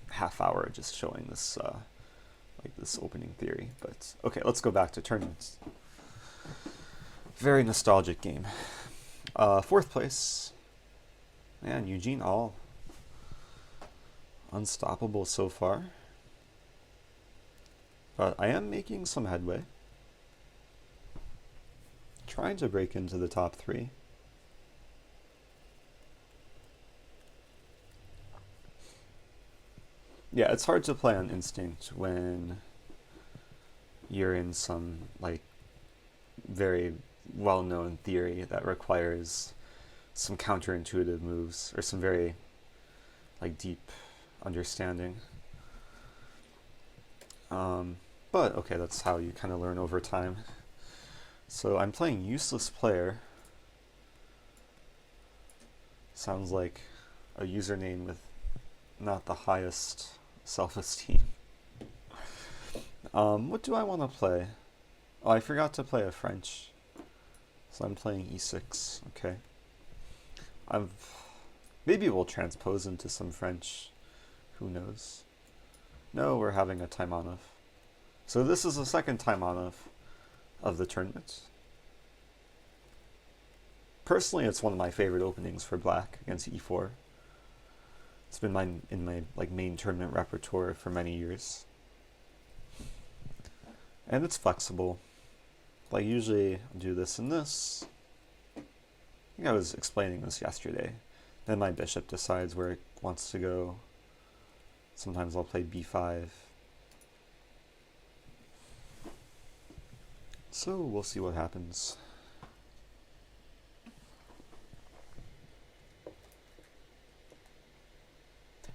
half hour just showing this, like this opening theory. But okay, let's go back to tournaments. Very nostalgic game. Fourth place. Man, Eugene All. Unstoppable so far. But I am making some headway. Trying to break into the top 3. Yeah, it's hard to play on instinct when you're in some like very well-known theory that requires some counterintuitive moves or some very like deep understanding. But okay, that's how you kind of learn over time. So I'm playing Useless Player. Sounds like a username with not the highest self-esteem. What do I want to play? Oh, I forgot to play a French. So I'm playing e6, okay. Maybe we'll transpose into some French. Who knows? No, we're having a time on off. So this is the second time on off of the tournament. Personally, it's one of my favorite openings for black against e4. It's been in my like main tournament repertoire for many years. And it's flexible. Like usually I'll do this and this. I think I was explaining this yesterday. Then my bishop decides where it wants to go. Sometimes I'll play b5. So we'll see what happens.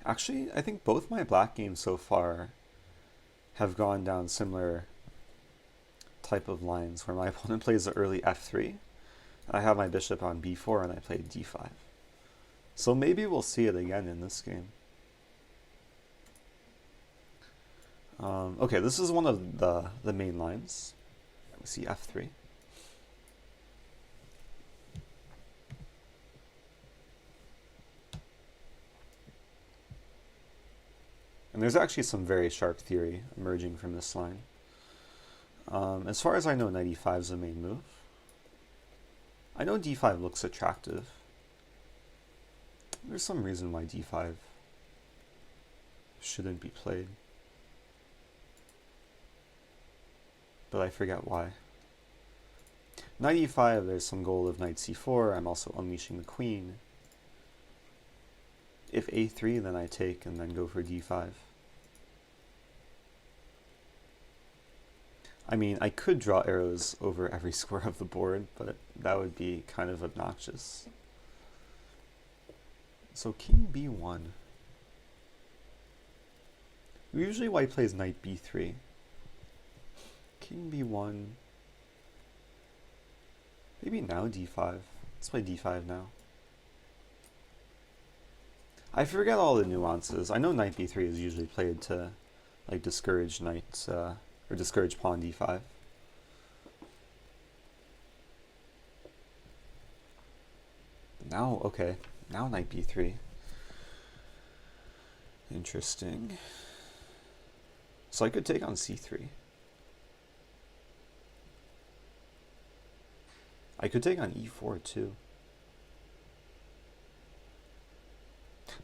Actually, I think both my black games so far have gone down similar type of lines where my opponent plays the early f3. And I have my bishop on b4 and I play d5. So maybe we'll see it again in this game. Okay, this is one of the main lines. We see f3. And there's actually some very sharp theory emerging from this line. As far as I know, knight e5 is the main move. I know d5 looks attractive. There's some reason why d5 shouldn't be played, but I forget why. Knight e5, there's some goal of knight c4. I'm also unleashing the queen. If a3, then I take and then go for d5. I mean, I could draw arrows over every square of the board, but that would be kind of obnoxious. So king b1. Usually white plays knight b3. King b1. Maybe now d5. Let's play d5 now. I forget all the nuances. I know knight b3 is usually played to like discourage knight or discourage pawn d5. Now, okay, now knight b3. Interesting. So I could take on c3. I could take on e4 too.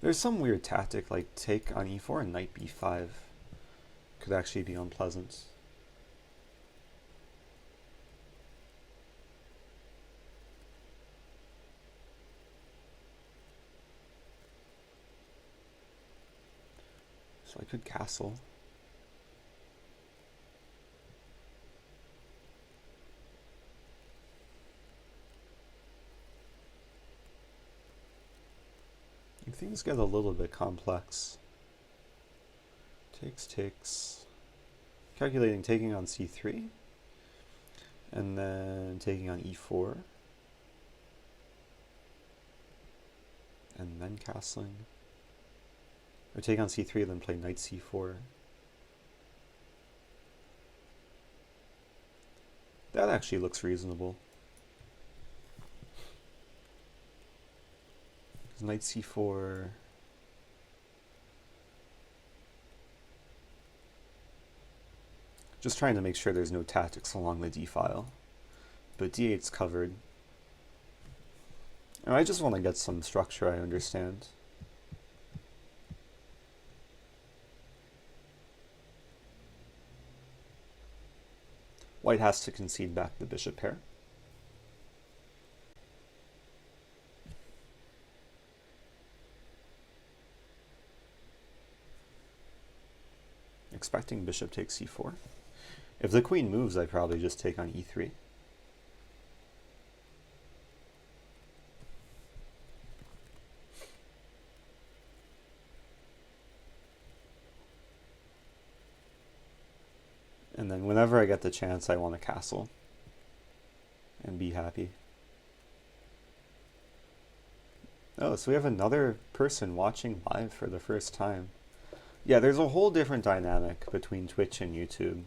There's some weird tactic like take on e4 and knight b5 could actually be unpleasant. So I could castle. Things get a little bit complex. Takes. Calculating taking on c3. And then taking on e4. And then castling. Or take on c3, then play knight c4. That actually looks reasonable. Knight c4. Just trying to make sure there's no tactics along the d file. But d8's covered. And I just want to get some structure I understand. White has to concede back the bishop pair. Expecting bishop takes c4. If the queen moves, I probably just take on e3. And then whenever I get the chance, I want to castle and be happy. Oh, so we have another person watching live for the first time. Yeah, there's a whole different dynamic between Twitch and YouTube.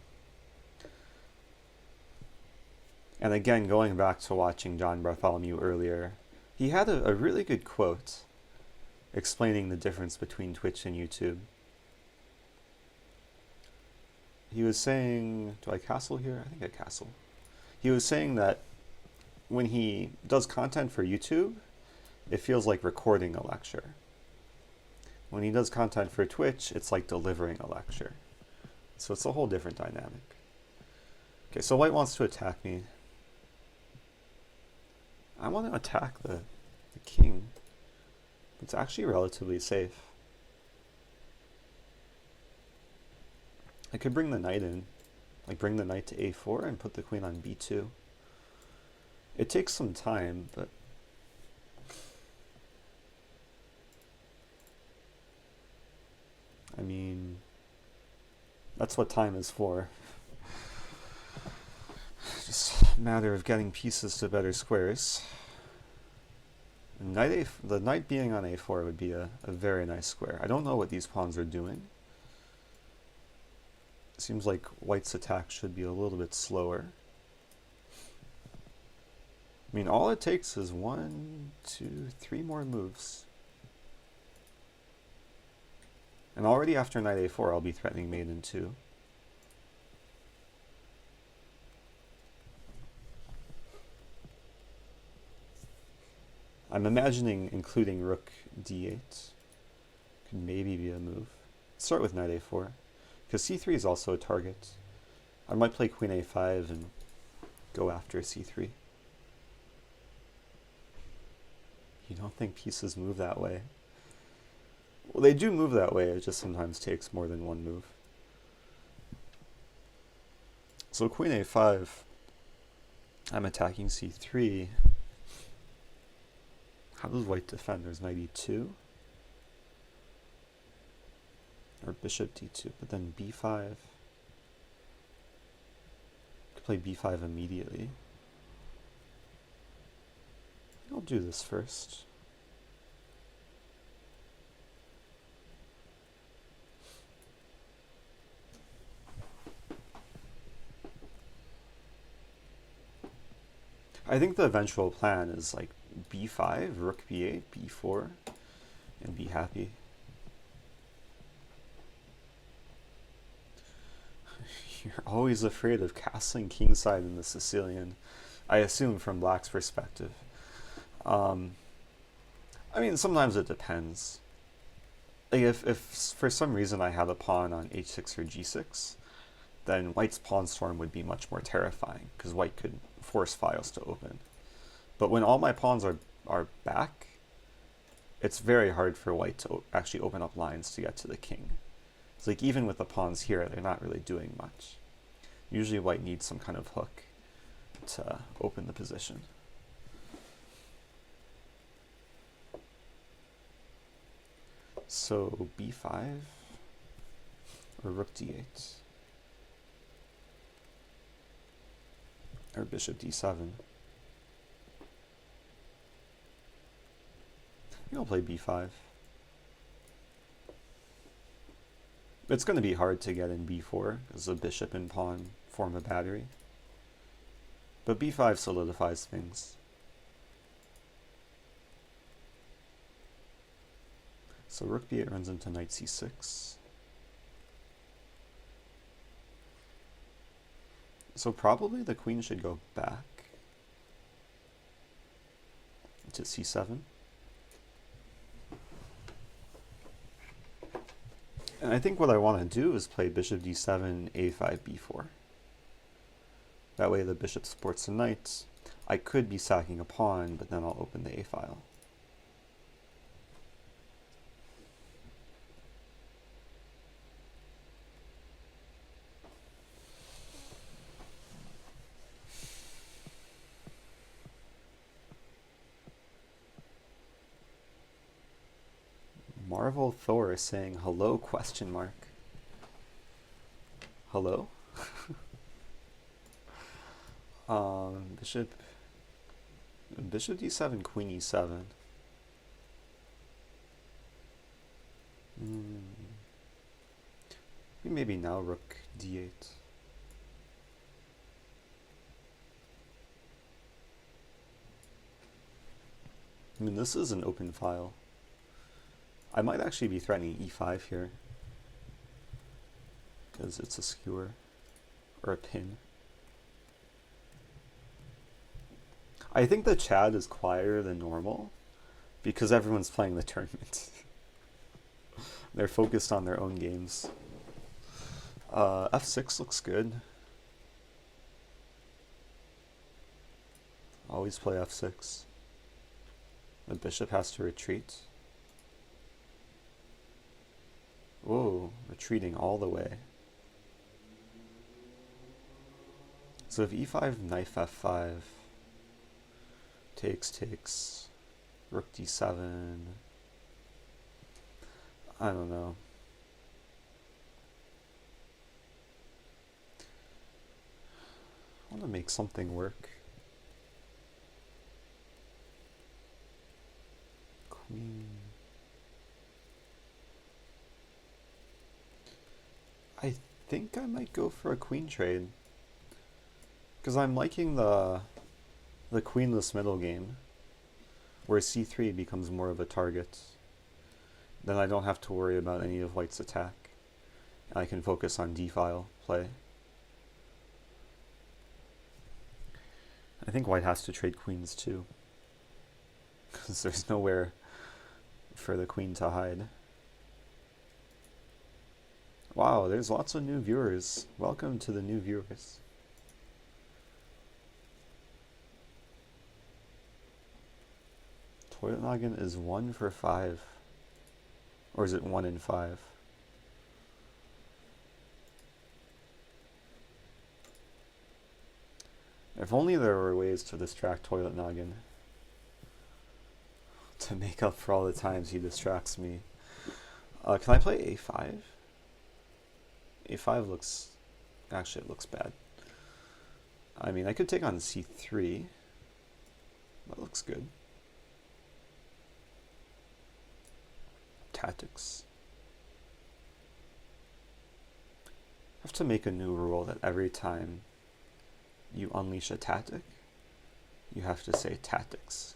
And again, going back to watching John Bartholomew earlier, he had a really good quote explaining the difference between Twitch and YouTube. He was saying, do I castle here? I think I castle. He was saying that when he does content for YouTube, it feels like recording a lecture. When he does content for Twitch, it's like delivering a lecture. So it's a whole different dynamic. Okay, so white wants to attack me. I want to attack the king. It's actually relatively safe. I could bring the knight in, like bring the knight to a4 and put the queen on b2. It takes some time, but I mean, that's what time is for. Just a matter of getting pieces to better squares. And the knight being on a4 would be a very nice square. I don't know what these pawns are doing. It seems like white's attack should be a little bit slower. I mean, all it takes is 1, 2, 3 more moves. And already after knight a4, I'll be threatening mate in 2. I'm imagining including rook d8 could maybe be a move. Start with knight a4, because c3 is also a target. I might play queen a5 and go after c3. You don't think pieces move that way? Well, they do move that way, it just sometimes takes more than one move. So queen a5, I'm attacking c3. How does white defend? There's knight e2. Or bishop d2, but then b5. Could play b5 immediately. I'll do this first. I think the eventual plan is like b5, rook b8, b4, and be happy. You're always afraid of castling kingside in the Sicilian, I assume from black's perspective. I mean, sometimes it depends. Like if for some reason I have a pawn on h6 or g6, then white's pawn storm would be much more terrifying, because white could force files to open. But when all my pawns are back, it's very hard for white to actually open up lines to get to the king. It's like even with the pawns here, they're not really doing much. Usually white needs some kind of hook to open the position. So b5 or rook d8 or bishop d7. I'll play b5. It's going to be hard to get in b4 because the bishop and pawn form a battery. But b5 solidifies things. So rook b8 runs into knight c6. So probably the queen should go back to c7. And I think what I want to do is play bishop d7, a5, b4. That way the bishop supports the knight. I could be sacking a pawn, but then I'll open the a file. Marvel Thor is saying hello question mark. Hello? Bishop d7, queen e7. Maybe now rook d8. I mean, this is an open file. I might actually be threatening e5 here, because it's a skewer, or a pin. I think the chat is quieter than normal, because everyone's playing the tournament. They're focused on their own games. F6 looks good. Always play f6. The bishop has to retreat. Whoa, retreating all the way. So if e5, knife f5, takes, rook d7, I don't know. I want to make something work. Queen. I think I might go for a queen trade, because I'm liking the queenless middle game, where c3 becomes more of a target. Then I don't have to worry about any of white's attack. I can focus on d-file play. I think white has to trade queens too, because there's nowhere for the queen to hide. Wow, there's lots of new viewers. Welcome to the new viewers. Toilet noggin is 1 for 5. Or is it 1 in 5? If only there were ways to distract Toilet Noggin. To make up for all the times he distracts me. Can I play a5? a5 looks... Actually, it looks bad. I mean, I could take on c3. That looks good. Tactics. I have to make a new rule that every time you unleash a tactic, you have to say tactics.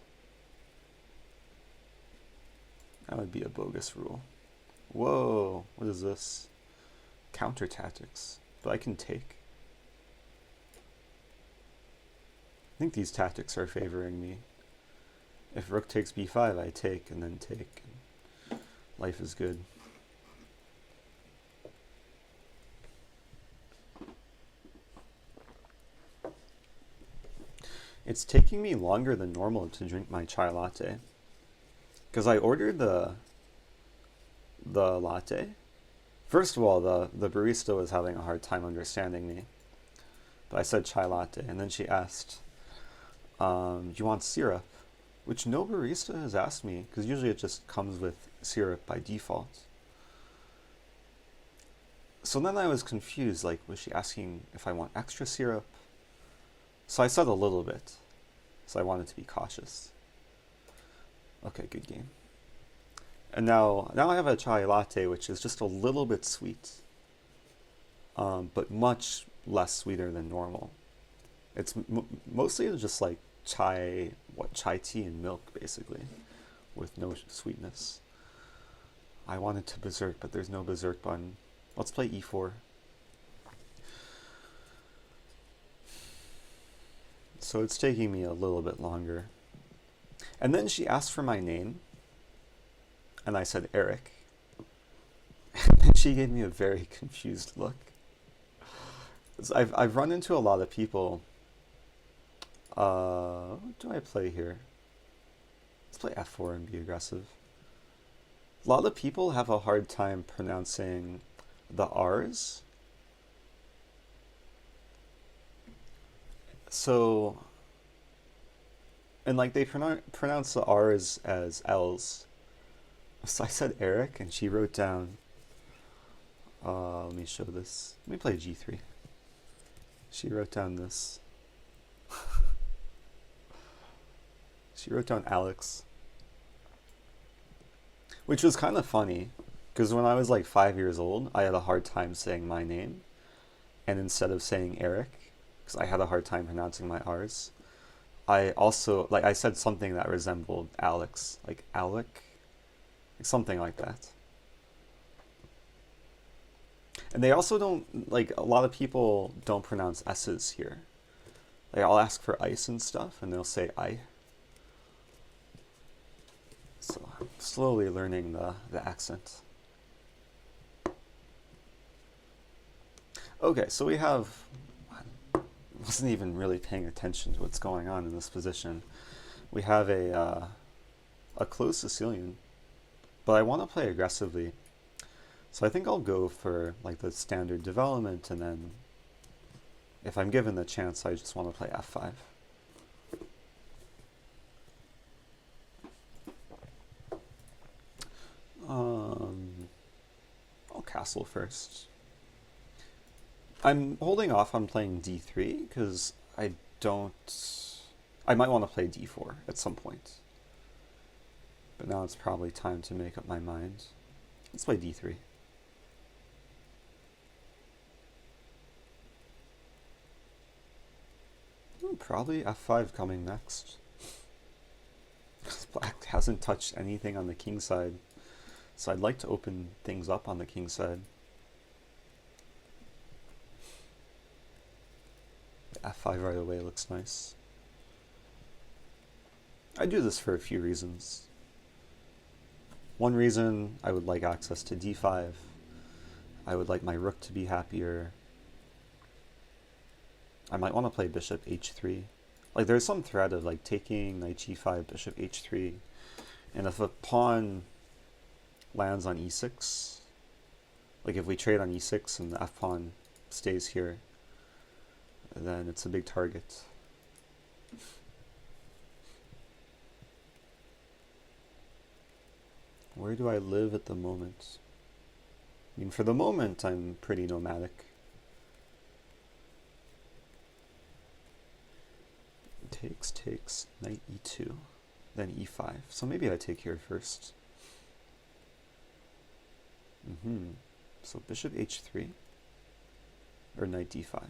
That would be a bogus rule. Whoa, what is this? Counter tactics, but I can take. I think these tactics are favoring me. If rook takes b5, I take and then take. And life is good. It's taking me longer than normal to drink my chai latte. Because I ordered the latte. First of all, the barista was having a hard time understanding me. But I said chai latte, and then she asked, do you want syrup? Which no barista has asked me, because usually it just comes with syrup by default. So then I was confused, like, was she asking if I want extra syrup? So I said a little bit, so I wanted to be cautious. Okay, good game. And now I have a chai latte, which is just a little bit sweet, but much less sweeter than normal. It's mostly just like chai tea and milk, basically, with no sweetness. I wanted to berserk, but there's no berserk button. Let's play e4. So it's taking me a little bit longer. And then she asked for my name, and I said Eric. And then she gave me a very confused look. I've run into a lot of people. What do I play here? Let's play f4 and be aggressive. A lot of people have a hard time pronouncing the R's. So, and like they pronounce the R's as L's. So I said Eric, and she wrote down, let me show this. Let me play g3. She wrote down this. She wrote down Alex. Which was kind of funny, because when I was like 5 years old, I had a hard time saying my name. And instead of saying Eric, because I had a hard time pronouncing my R's, I also, like, I said something that resembled Alex, like Alec, something like that. And they also don't, like, a lot of people don't pronounce S's here. Like, I'll ask for ice and stuff, and they'll say I. So I'm slowly learning the accent. Okay, so we have, I wasn't even really paying attention to what's going on in this position. We have a closed Sicilian, but I want to play aggressively. So I think I'll go for like the standard development, and then if I'm given the chance, I just want to play f5. I'll castle first. I'm holding off on playing d3 because I might want to play d4 at some point. But now it's probably time to make up my mind. Let's play d3. Probably f5 coming next. Black hasn't touched anything on the king side So I'd like to open things up on the king side. F5 right away looks nice. I do this for a few reasons. One reason, I would like access to d5. I would like my rook to be happier. I might want to play bishop h3. Like, there's some threat of like taking knight g5, bishop h3, and if a pawn lands on e6, like if we trade on e6 and the f pawn stays here, then it's a big target. Where do I live at the moment? I mean, for the moment, I'm pretty nomadic. Takes, knight e2, then e5. So maybe I take here first. So bishop h3, or knight d5.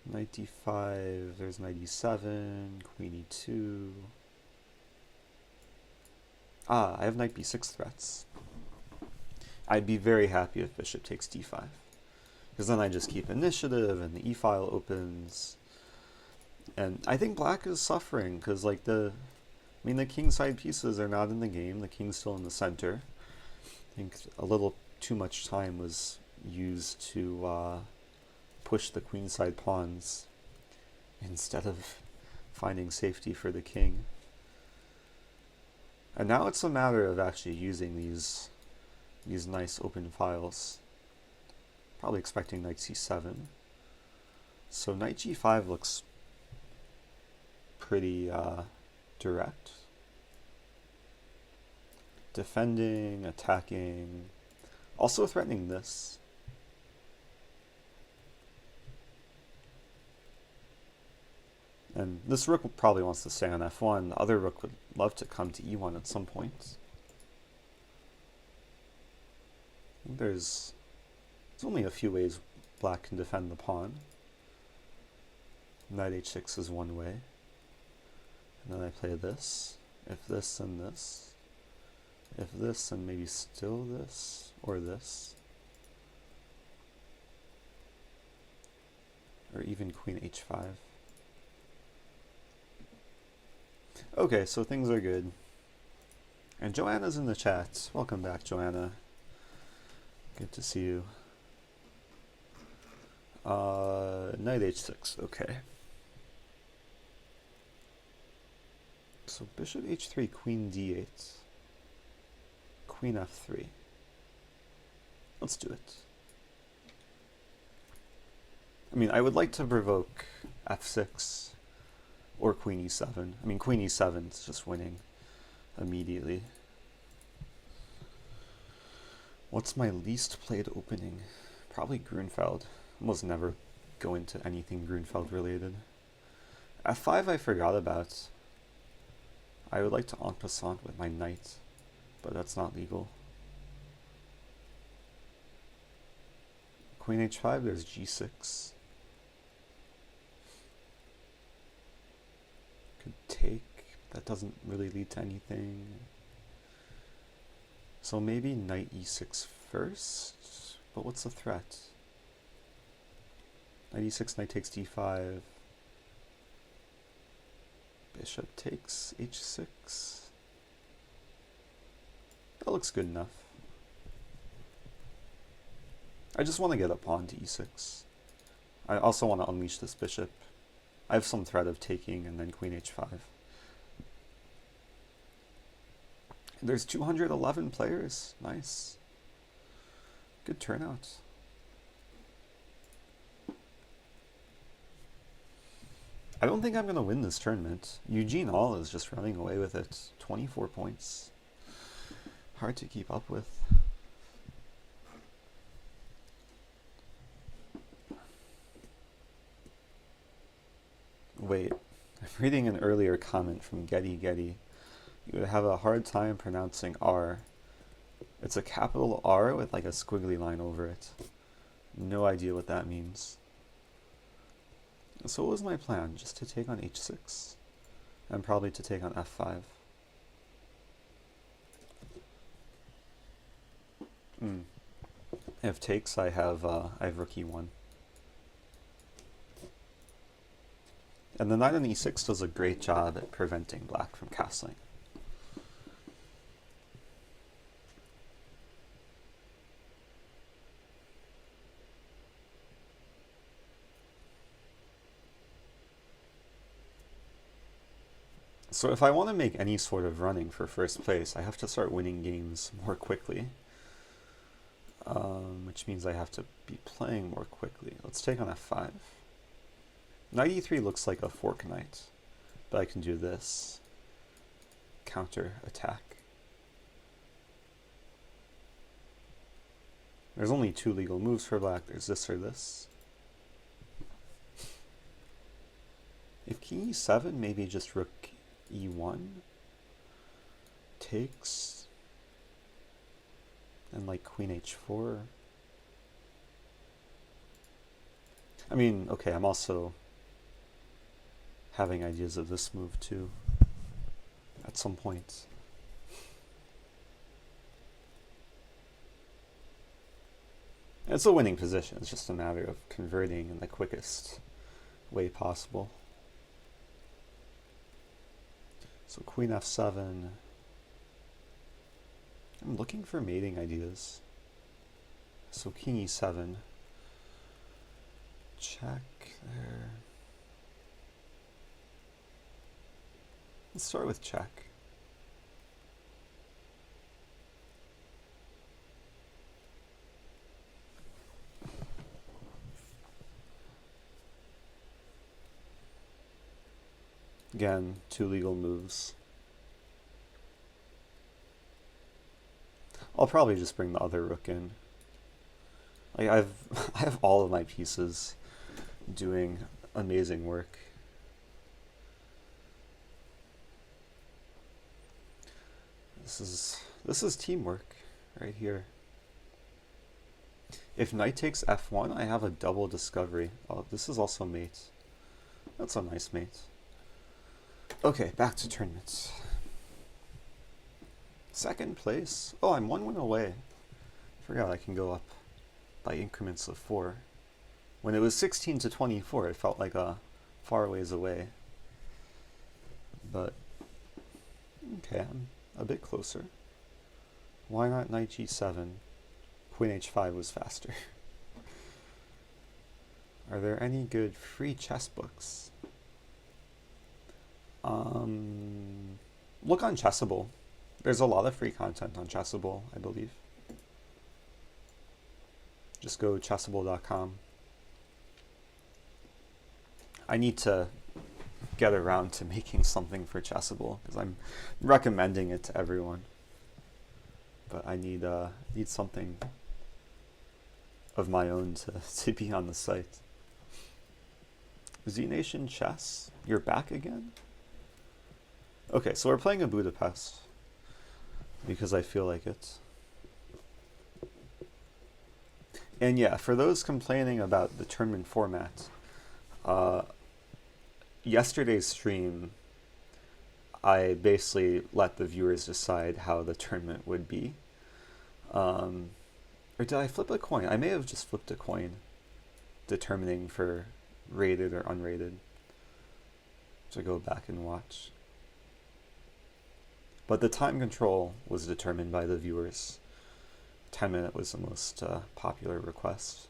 Knight d5, there's knight e7, queen e2. I have knight b6 threats. I'd be very happy if bishop takes d5, because then I just keep initiative and the e-file opens. And I think black is suffering, because like the king side pieces are not in the game, the king's still in the center. I think a little too much time was used to push the queenside pawns instead of finding safety for the king. And now it's a matter of actually using these nice open files. Probably expecting knight c7. So knight g5 looks pretty direct. Defending, attacking, also threatening this. And this rook probably wants to stay on f1. The other rook would love to come to e1 at some point. I think there's only a few ways black can defend the pawn. Knight h6 is one way. And then I play this. If this and this. If this and maybe still this or this. Or even queen h5. Okay, so things are good. And Joanna's in the chat. Welcome back, Joanna. Good to see you. Knight h6, okay. So bishop h3, queen d8. Queen f3. Let's do it. I mean, I would like to provoke f6 or queen e7. I mean, queen e7 is just winning immediately. What's my least played opening? Probably Grunfeld. Almost never go into anything Grunfeld related. f5 I forgot about. I would like to en passant with my knight, but that's not legal. Queen h5, there's g6. Could take, that doesn't really lead to anything. So maybe knight e6 first, but what's the threat? Knight e6, knight takes d5. Bishop takes h6. That looks good enough. I just want to get a pawn to e6. I also want to unleash this bishop. I have some threat of taking and then queen h5. There's 211 players. Nice. Good turnout. I don't think I'm going to win this tournament. Eugene Hall is just running away with it. 24 points. Hard to keep up with. Wait, I'm reading an earlier comment from Getty. You would have a hard time pronouncing R. It's a capital R with like a squiggly line over it. No idea what that means. So what was my plan? Just to take on h6? And probably to take on f5. If takes, I have rook e1. And the knight on e6 does a great job at preventing black from castling. So if I want to make any sort of running for first place, I have to start winning games more quickly. Which means I have to be playing more quickly. Let's take on f5. Knight e3 looks like a fork knight, but I can do this. Counter attack. There's only two legal moves for black. There's this or this. If king e7, maybe just rook e1 takes, and like queen h4. I mean, okay, I'm also having ideas of this move too at some point. It's a winning position. It's just a matter of converting in the quickest way possible. So queen f7. I'm looking for mating ideas. So king e7. Check there. Let's start with check. Again, two legal moves. I'll probably just bring the other rook in. Like I have all of my pieces doing amazing work. This is teamwork right here. If knight takes f1, I have a double discovery. Oh, this is also mate. That's a nice mate. Okay, back to tournaments. Second place. Oh, I'm one win away. Forgot I can go up by increments of 4. When it was 16 to 24, it felt like a far ways away. But okay, I'm a bit closer. Why not knight g7? Queen h5 was faster. Are there any good free chess books? Look on Chessable. There's a lot of free content on Chessable, I believe. Just go chessable.com. I need to get around to making something for Chessable because I'm recommending it to everyone. But I need something of my own to be on the site. Z Nation Chess, you're back again? Okay, so we're playing in Budapest because I feel like it. And yeah, for those complaining about the tournament format, yesterday's stream, I basically let the viewers decide how the tournament would be. Or did I flip a coin? I may have just flipped a coin, determining for rated or unrated. So go back and watch. But the time control was determined by the viewers. 10-minute was the most popular request.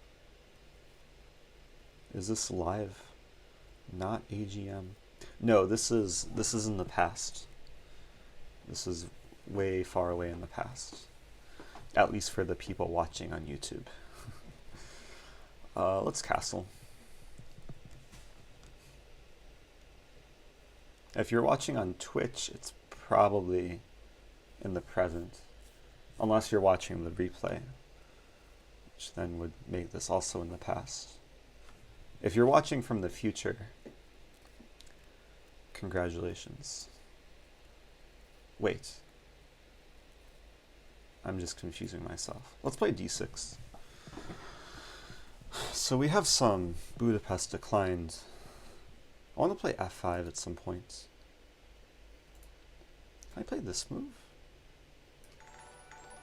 Is this live? Not AGM. No, this is in the past. This is way far away in the past. At least for the people watching on YouTube. Let's castle. If you're watching on Twitch, it's probably in the present. Unless you're watching the replay, which then would make this also in the past. If you're watching from the future, congratulations. Wait. I'm just confusing myself. Let's play d6. So we have some Budapest declined. I want to play f5 at some point. Can I play this move?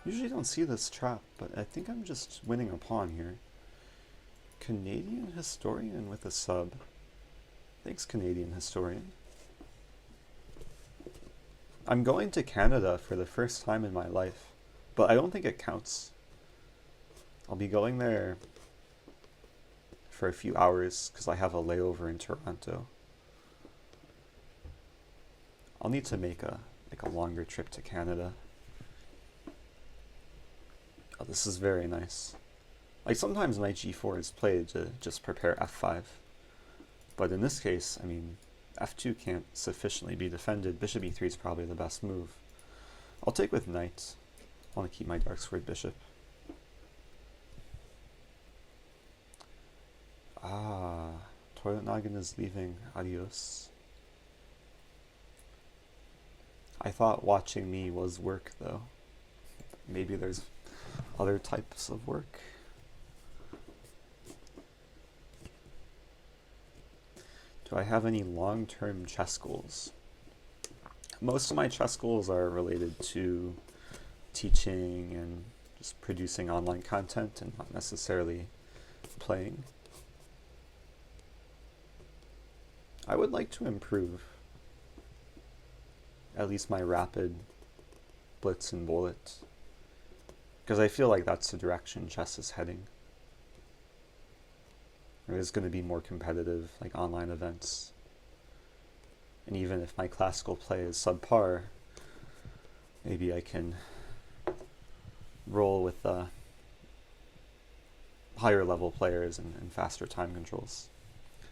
Usually don't see this trap, but I think I'm just winning a pawn here. Canadian historian with a sub. Thanks, Canadian historian. I'm going to Canada for the first time in my life, but I don't think it counts. I'll be going there for a few hours because I have a layover in Toronto. I'll need to make a longer trip to Canada. Oh, this is very nice. Like sometimes knight g4 is played to just prepare f5, but in this case, I mean, f2 can't sufficiently be defended. Bishop e3 is probably the best move. I'll take with knight. I want to keep my dark squared bishop. Ah, Toilet Noggin is leaving. Adios. I thought watching me was work, though. Maybe there's other types of work. Do I have any long-term chess goals? Most of my chess goals are related to teaching and just producing online content and not necessarily playing. I would like to improve at least my rapid, blitz, and bullet, because I feel like that's the direction chess is heading. There's going to be more competitive, like online events. And even if my classical play is subpar, maybe I can roll with higher level players and faster time controls.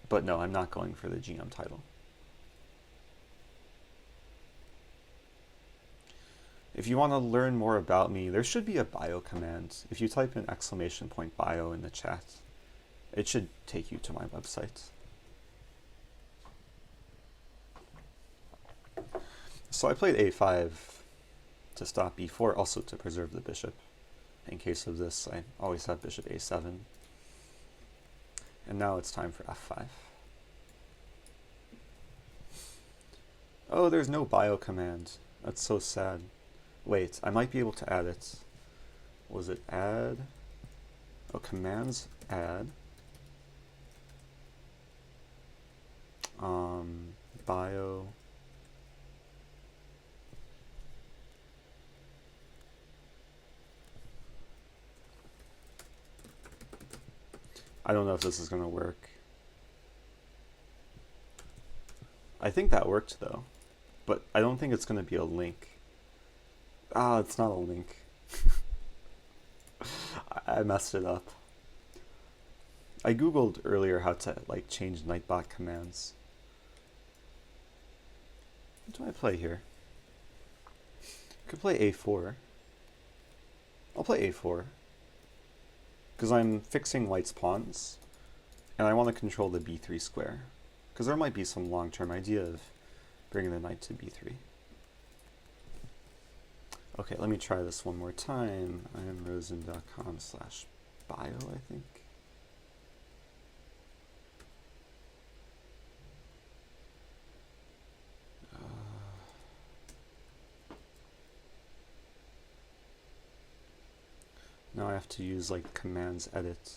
But no, I'm not going for the GM title. If you want to learn more about me, there should be a bio command. If you type in !bio in the chat, it should take you to my website. So I played a5 to stop b4, also to preserve the bishop. In case of this, I always have bishop a7. And now it's time for f5. Oh, there's no bio command. That's so sad. Wait, I might be able to add it. Was it add? Oh, commands add. Bio. I don't know if this is going to work. I think that worked though, but I don't think it's going to be a link. Ah, it's not a link. I messed it up. I googled earlier how to like change Nightbot commands. What do I play here? I could play a4. I'll play a4 because I'm fixing white's pawns and I want to control the b3 square because there might be some long-term idea of bringing the knight to b3. Okay, let me try this one more time. I am rosen.com/bio, I think. Now I have to use like commands edit.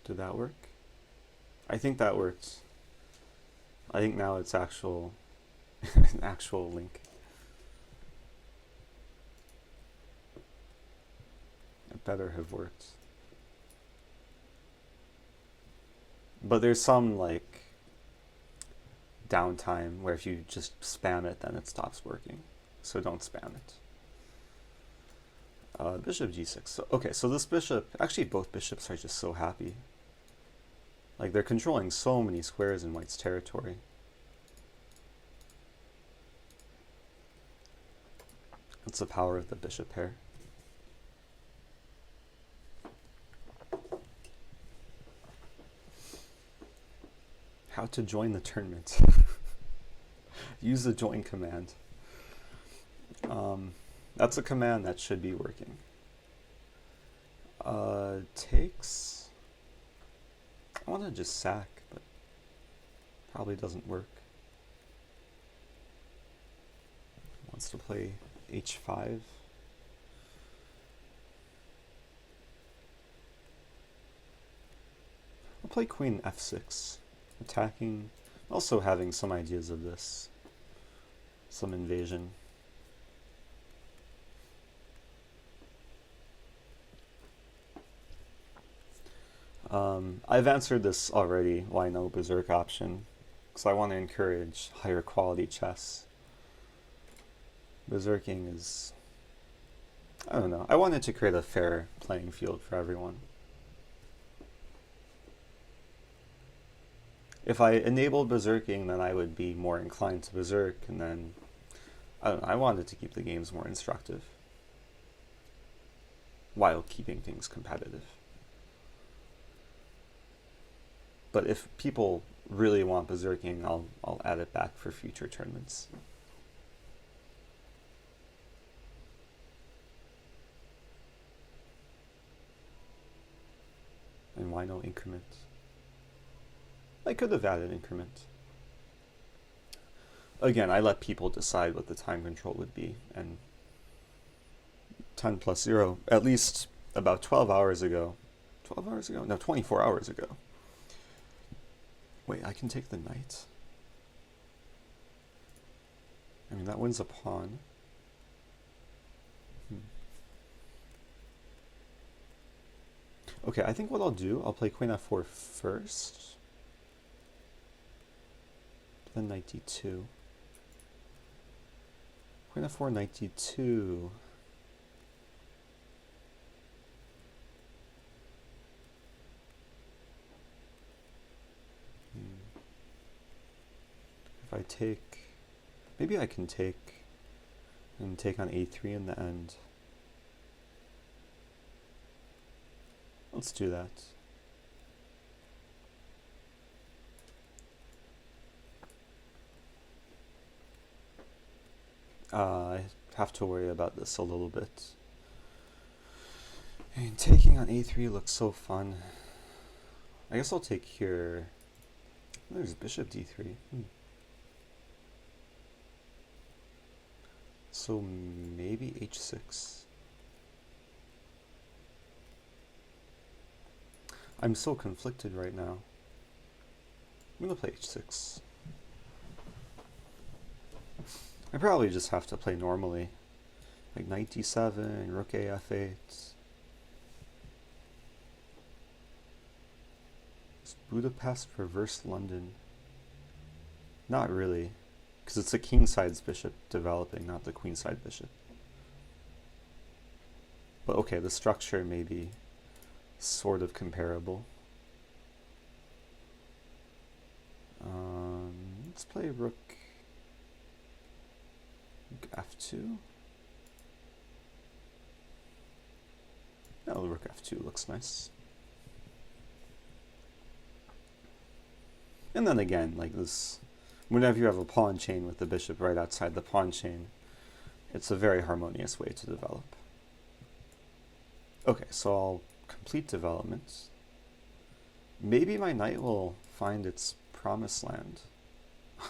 Did that work? I think that worked. I think now it's actual an actual link. It better have worked. But there's some like downtime where if you just spam it, then it stops working. So don't spam it. Bishop g6. So, okay, so this bishop, actually both bishops are just so happy. Like they're controlling so many squares in white's territory. That's the power of the bishop pair. How to join the tournament. Use the join command. That's a command that should be working. Takes. I want to just sack. Probably doesn't work. Wants to play h5. I'll play queen f6, attacking, also having some ideas of this, some invasion. I've answered this already, why no berserk option, because I want to encourage higher quality chess. Berserking is, I don't know, I wanted to create a fair playing field for everyone. If I enabled berserking, then I would be more inclined to berserk, and then, I don't know, I wanted to keep the games more instructive, while keeping things competitive. But if people really want berserking, I'll add it back for future tournaments. And why no increment? I could have added increment. Again, I let people decide what the time control would be, and 10 plus 0, at least about 12 hours ago. 12 hours ago? No, 24 hours ago. Wait, I can take the knight? I mean, that wins a pawn. Okay, I think what I'll do, I'll play queen f4 first. Then knight d2. Queen f4, knight d2. If I take, maybe I can take and take on a3 in the end. Let's do that. I have to worry about this a little bit. And taking on a3 looks so fun. I guess I'll take here. There's bishop d3. So maybe h6. I'm so conflicted right now. I'm gonna play h6. I probably just have to play normally. Like knight d7, rook a f8. Is Budapest reverse London? Not really, because it's the kingside's bishop developing, not the queenside bishop. But okay, the structure may be sort of comparable. Let's play rook f2. Oh, rook f2 looks nice. And then again, like this, whenever you have a pawn chain with the bishop right outside the pawn chain, it's a very harmonious way to develop. Okay, so I'll complete development. Maybe my knight will find its promised land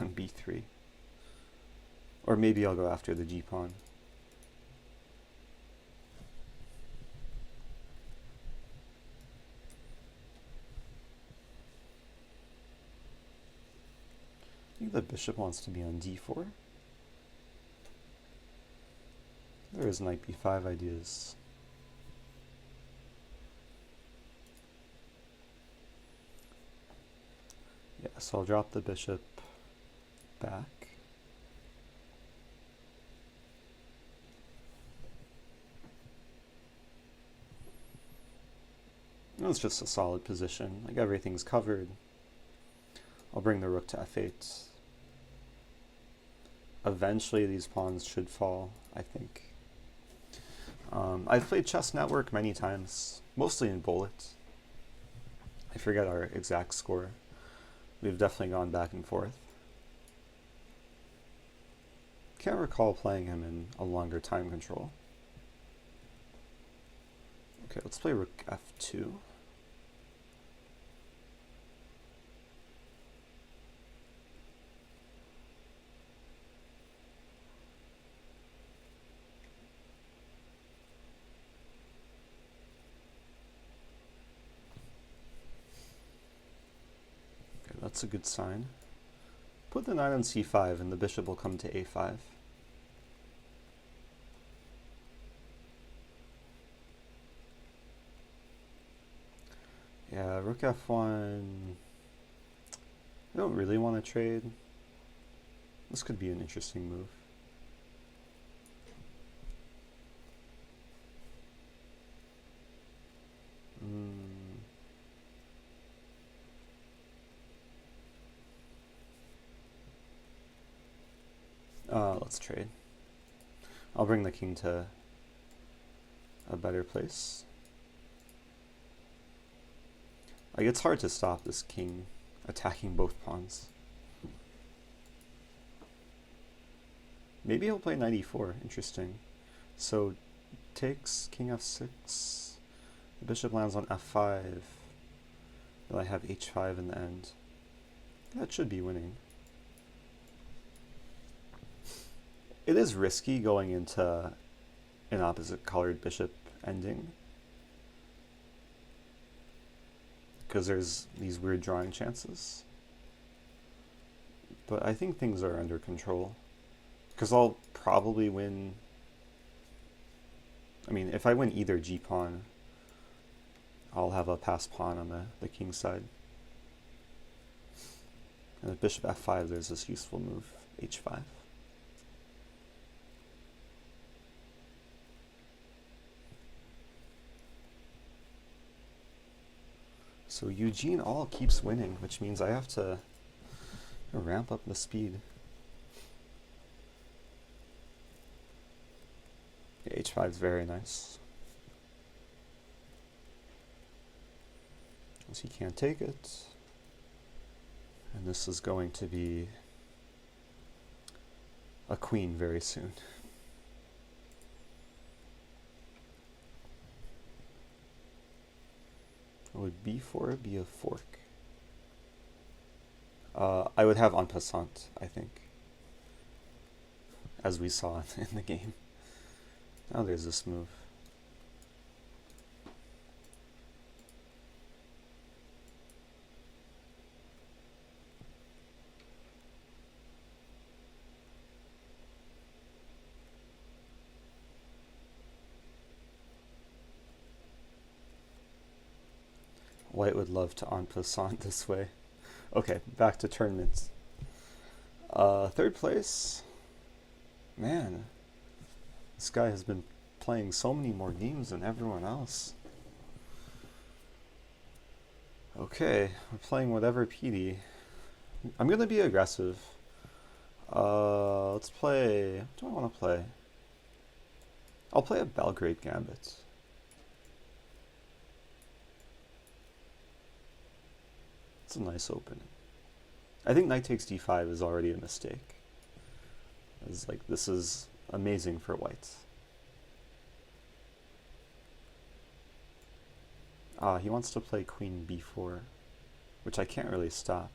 on b3. Or maybe I'll go after the g-pawn. I think the bishop wants to be on d4. There is knight b5 ideas. Yeah, so I'll drop the bishop back. It's just a solid position, like everything's covered. I'll bring the rook to f8. Eventually these pawns should fall, I think. I've played Chess Network many times, mostly in bullet. I forget our exact score. We've definitely gone back and forth. Can't recall playing him in a longer time control. Okay, let's play rook f2. That's a good sign. Put the knight on c5 and the bishop will come to a5. Yeah, rook f1. I don't really want to trade. This could be an interesting move. Let's trade. I'll bring the king to a better place. Like, it's hard to stop this king attacking both pawns. Maybe he'll play knight e4. Interesting. So takes king f6. The bishop lands on f5. Then I have h5 in the end. That should be winning. It is risky going into an opposite colored bishop ending, because there's these weird drawing chances. But I think things are under control, because I'll probably win. I mean, if I win either g-pawn, I'll have a passed pawn on the king side. And with bishop f5, there's this useful move, h5. So Eugene all keeps winning, which means I have to ramp up the speed. h5 is very nice. Because he can't take it. And this is going to be a queen very soon. Would b4 be a fork? I would have en passant, I think, as we saw in the game. Now there's this move. White would love to en passant this way. Okay, back to tournaments. Third place. Man, this guy has been playing so many more games than everyone else. Okay, we're playing whatever PD. I'm gonna be aggressive. Let's play. What do I want to play? I'll play a Belgrade Gambit. It's a nice opening. I think knight takes d5 is already a mistake. It's like, this is amazing for white. He wants to play queen b4, which I can't really stop.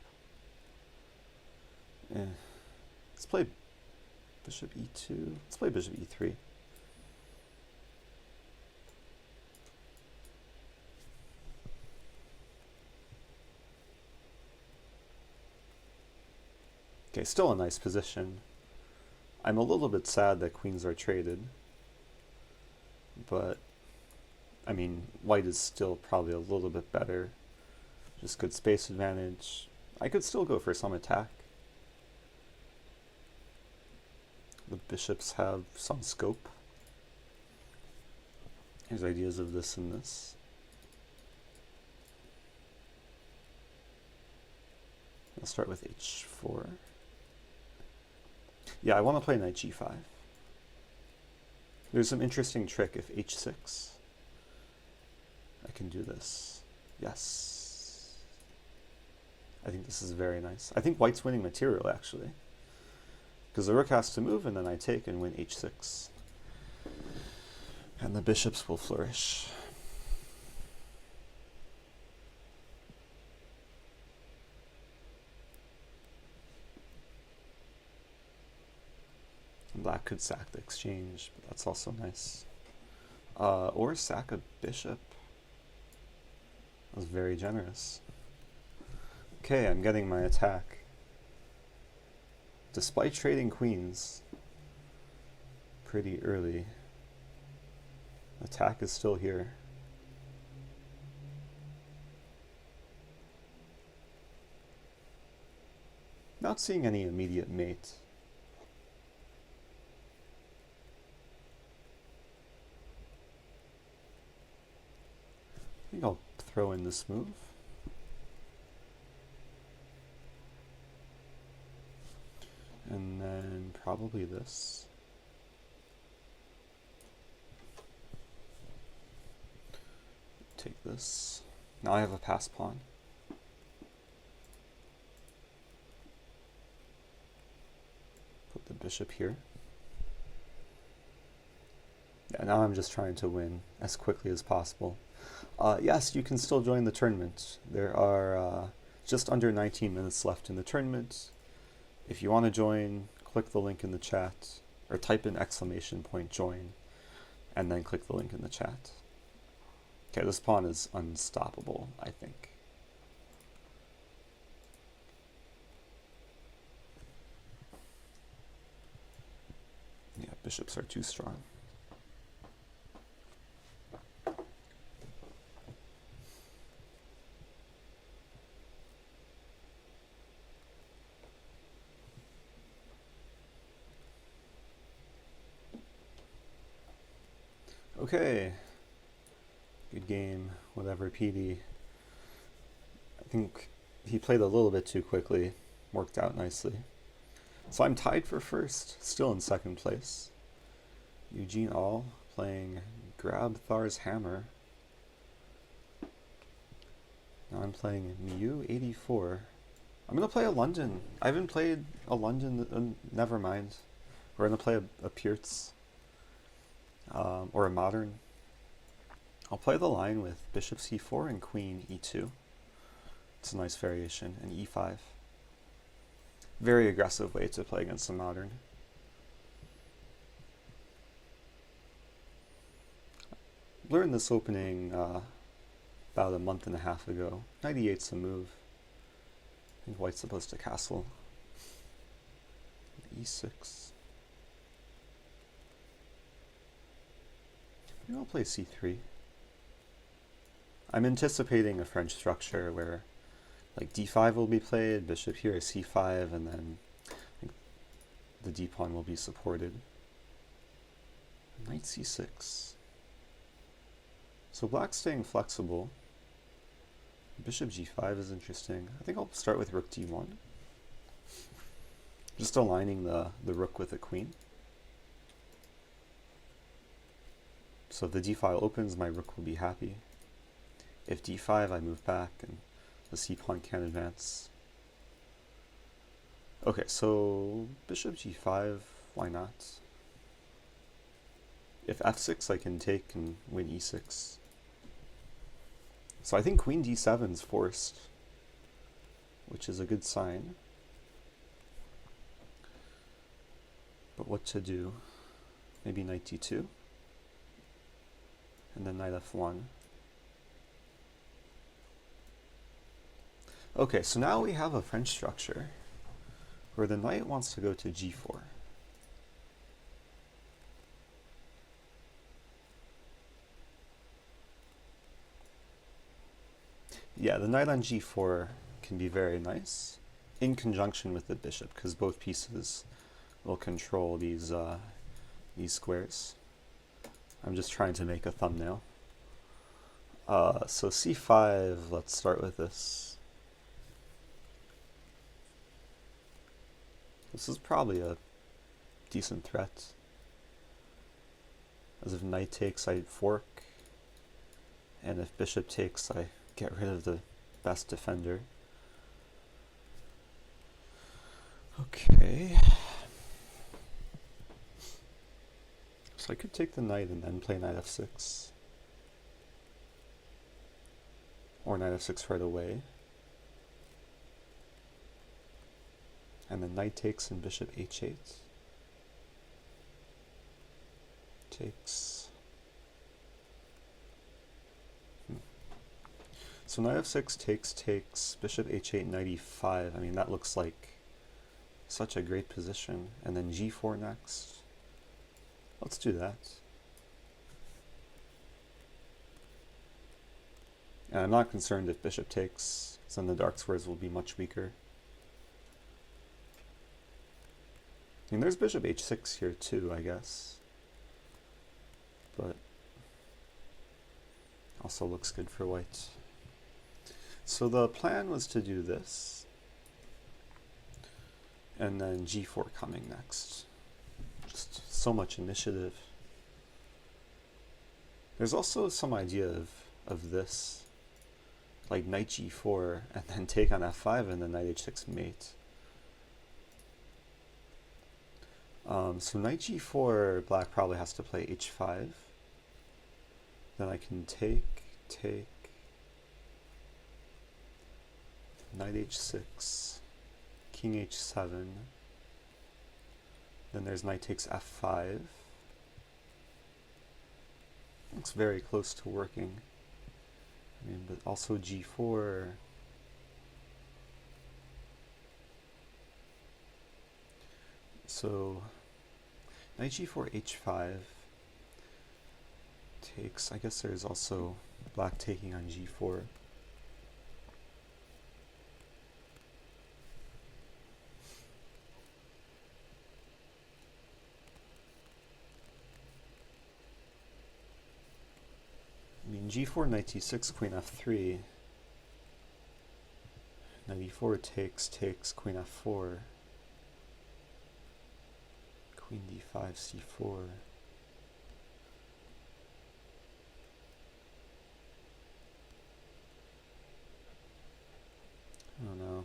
Let's play bishop e2. Let's play bishop e3. Okay, still a nice position. I'm a little bit sad that queens are traded, but I mean, white is still probably a little bit better. Just good space advantage. I could still go for some attack. The bishops have some scope. Here's ideas of this and this. I'll start with h4. Yeah, I want to play knight g5. There's some interesting trick if h6. I can do this. Yes. I think this is very nice. I think white's winning material, actually. Because the rook has to move, and then I take and win h6. And the bishops will flourish. Black could sack the exchange, but that's also nice. Or sack a bishop. That was very generous. Okay, I'm getting my attack. Despite trading queens pretty early, attack is still here. Not seeing any immediate mate. I think I'll throw in this move. And then probably this. Take this. Now I have a pass pawn. Put the bishop here. Yeah, now I'm just trying to win as quickly as possible. Yes, you can still join the tournament. There are just under 19 minutes left in the tournament. If you want to join, click the link in the chat, or type in !join, and then click the link in the chat. Okay, this pawn is unstoppable, I think. Yeah, bishops are too strong. Okay, good game, whatever, PD. I think he played a little bit too quickly, worked out nicely. So I'm tied for first, still in second place. Eugene All playing Grab Thar's Hammer. Now I'm playing Mew 84. I'm going to play a London. I haven't played a London, never mind. We're going to play a Pierce. Or a modern. I'll play the line with bishop c4 and queen e2. It's a nice variation, and e5. Very aggressive way to play against a modern. Learned this opening about a month and a half ago. Knight e8's a move. I think white's supposed to castle. e6. Maybe I'll play c3. I'm anticipating a French structure where like d5 will be played, bishop here, c5, and then I think the d-pawn will be supported. Knight c6. So black's staying flexible. Bishop g5 is interesting. I think I'll start with rook d1. Just aligning the rook with the queen. So if the d file opens, my rook will be happy. If d5, I move back and the c-pawn can't advance. Okay, so bishop g5, why not? If f6, I can take and win e6. So I think queen d7 is forced, which is a good sign. But what to do? Maybe knight d2, and then knight f1. Okay, so now we have a French structure where the knight wants to go to g4. Yeah, the knight on g4 can be very nice in conjunction with the bishop, because both pieces will control these squares. I'm just trying to make a thumbnail. So c5, let's start with this. This is probably a decent threat. As if knight takes, I fork, and if bishop takes, I get rid of the best defender. Okay. So I could take the knight and then play knight f6. Or knight f6 right away. And then knight takes and bishop h8. Takes. So knight f6 takes, bishop h8, knight e5. I mean, that looks like such a great position. And then g4 next. Let's do that. And I'm not concerned if bishop takes, because then the dark squares will be much weaker. I mean, there's bishop h6 here too, I guess. But also looks good for white. So the plan was to do this, and then g4 coming next. Just so much initiative. There's also some idea of this, like knight g4, and then take on f5, and then knight h6 mate. So knight g4, black probably has to play h5. Then I can take, knight h6, king h7. Then there's knight takes f5. Looks very close to working. I mean, but also g4. So knight g4, h5 takes. I guess there's also black taking on g4. I mean, g4, knight t6, queen f3. Knight e4 takes, queen f4. Queen d5, c4. I don't know.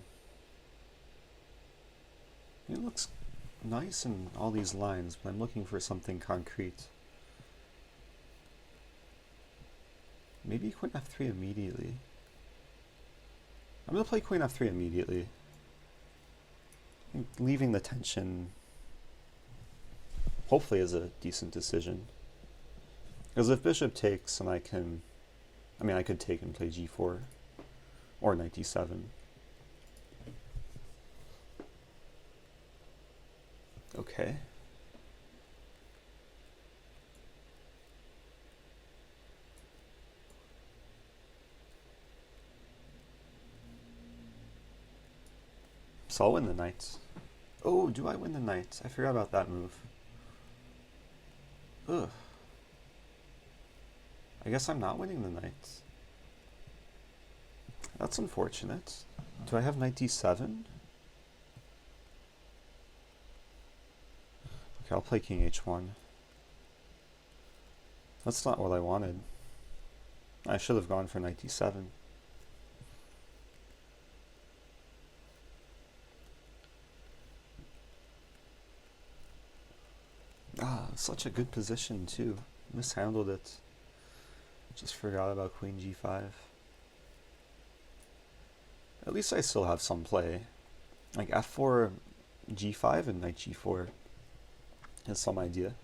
It looks nice in all these lines, but I'm looking for something concrete. Maybe queen f3 immediately. I'm going to play queen f3 immediately. I think leaving the tension hopefully is a decent decision. Because if bishop takes, and I could take and play g4 or knight d7. Okay. So I'll win the knight. Oh, do I win the knight? I forgot about that move. Ugh. I guess I'm not winning the knight. That's unfortunate. Do I have knight d7? Okay, I'll play king h1. That's not what I wanted. I should have gone for knight d7. Ah, such a good position too. Mishandled it. Just forgot about queen g5. At least I still have some play. Like f4, g5, and knight g4 has some idea.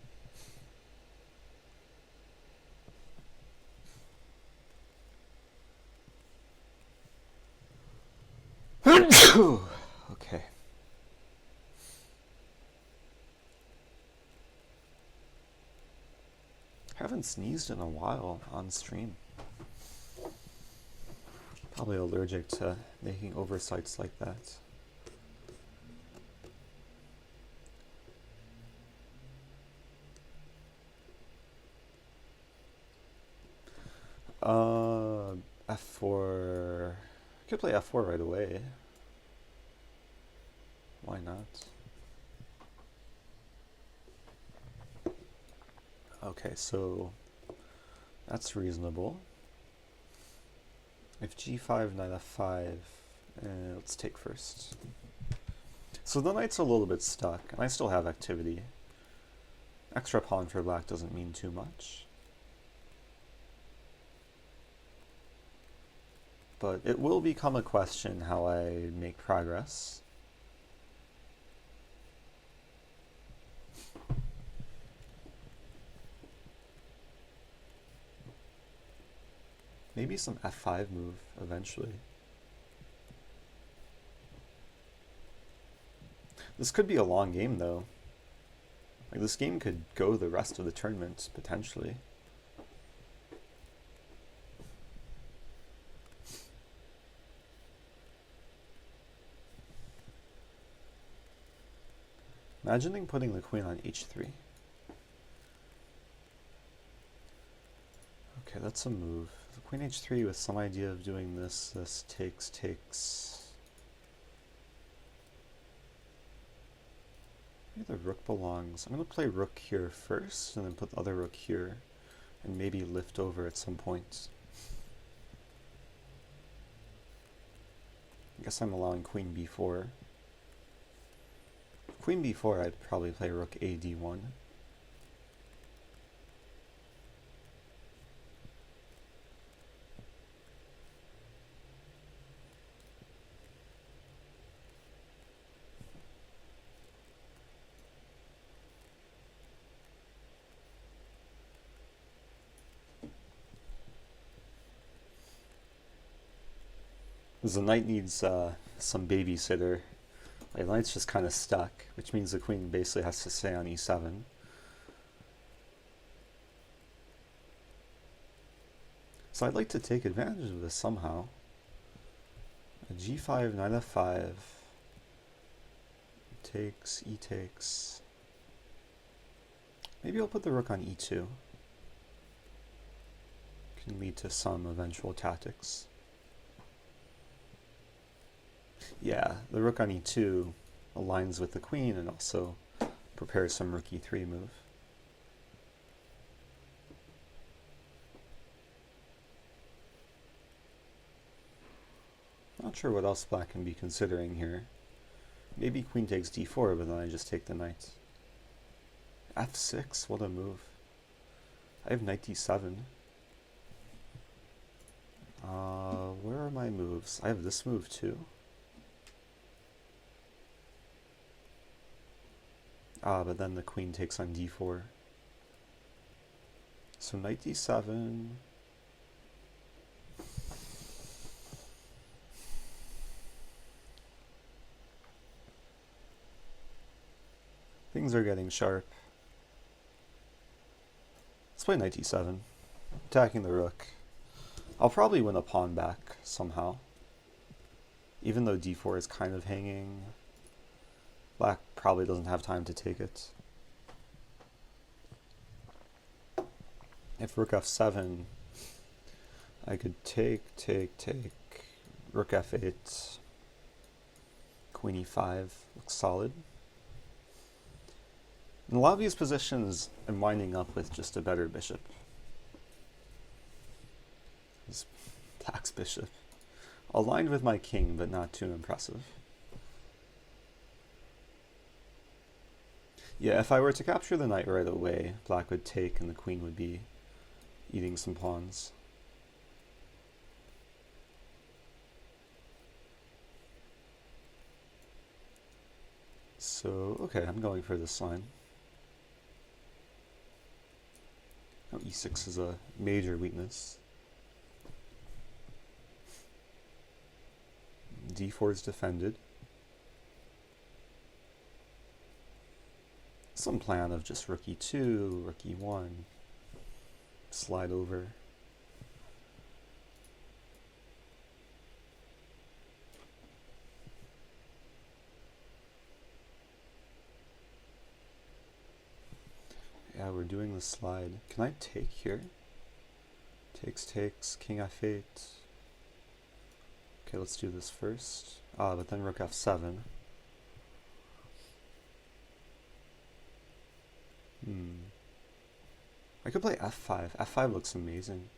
Okay. Haven't sneezed in a while on stream. Probably allergic to making oversights like that. F4. I could play F4 right away. Why not? Okay, so that's reasonable. If g5, knight f5, let's take first. So the knight's a little bit stuck, and I still have activity. Extra pawn for black doesn't mean too much. But it will become a question how I make progress. Maybe some f5 move eventually. This could be a long game though. Like this game could go the rest of the tournament potentially. Imagining putting the queen on h3. Okay, that's a move. The queen h3 with some idea of doing this. This takes. Maybe the rook belongs. I'm going to play rook here first, and then put the other rook here, and maybe lift over at some point. I guess I'm allowing queen b4. Queen b4, I'd probably play rook a d1. The knight needs some babysitter. The knight's just kind of stuck, which means the queen basically has to stay on e7. So I'd like to take advantage of this somehow. A g5, knight f5. Takes, e takes. Maybe I'll put the rook on e2. Can lead to some eventual tactics. Yeah, the rook on e2 aligns with the queen and also prepares some rook e3 move. Not sure what else black can be considering here. Maybe queen takes d4, but then I just take the knight. f6, what a move. I have knight d7. Where are my moves? I have this move too. But then the queen takes on d4. So knight d7. Things are getting sharp. Let's play knight d7. Attacking the rook. I'll probably win a pawn back somehow. Even though d4 is kind of hanging. Black probably doesn't have time to take it. If rook f7, I could take, rook f8, queen e5, looks solid. In a lot of these positions, I'm winding up with just a better bishop. This black's bishop. Aligned with my king, but not too impressive. Yeah, if I were to capture the knight right away, black would take and the queen would be eating some pawns. So, okay, I'm going for this line. Now e6 is a major weakness. d4 is defended. Some plan of just rook e2, rook e1, slide over. Yeah, we're doing the slide. Can I take here? Takes, king f8. Okay, let's do this first. But then rook f7. I could play f5. f5 looks amazing.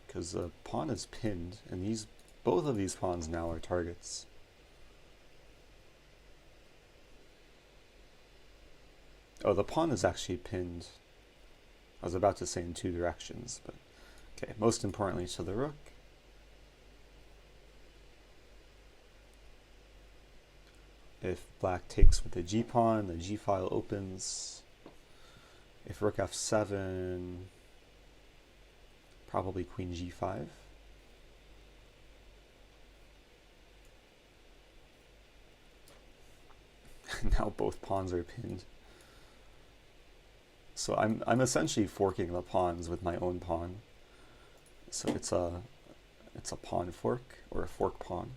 Because the pawn is pinned, and both of these pawns now are targets. Oh, the pawn is actually pinned. I was about to say in two directions, but okay, most importantly to the rook. If black takes with the g-pawn, the g-file opens. If rook f7, Probably queen g5. Now both pawns are pinned. So I'm essentially forking the pawns with my own pawn. So it's a pawn fork, or a fork pawn.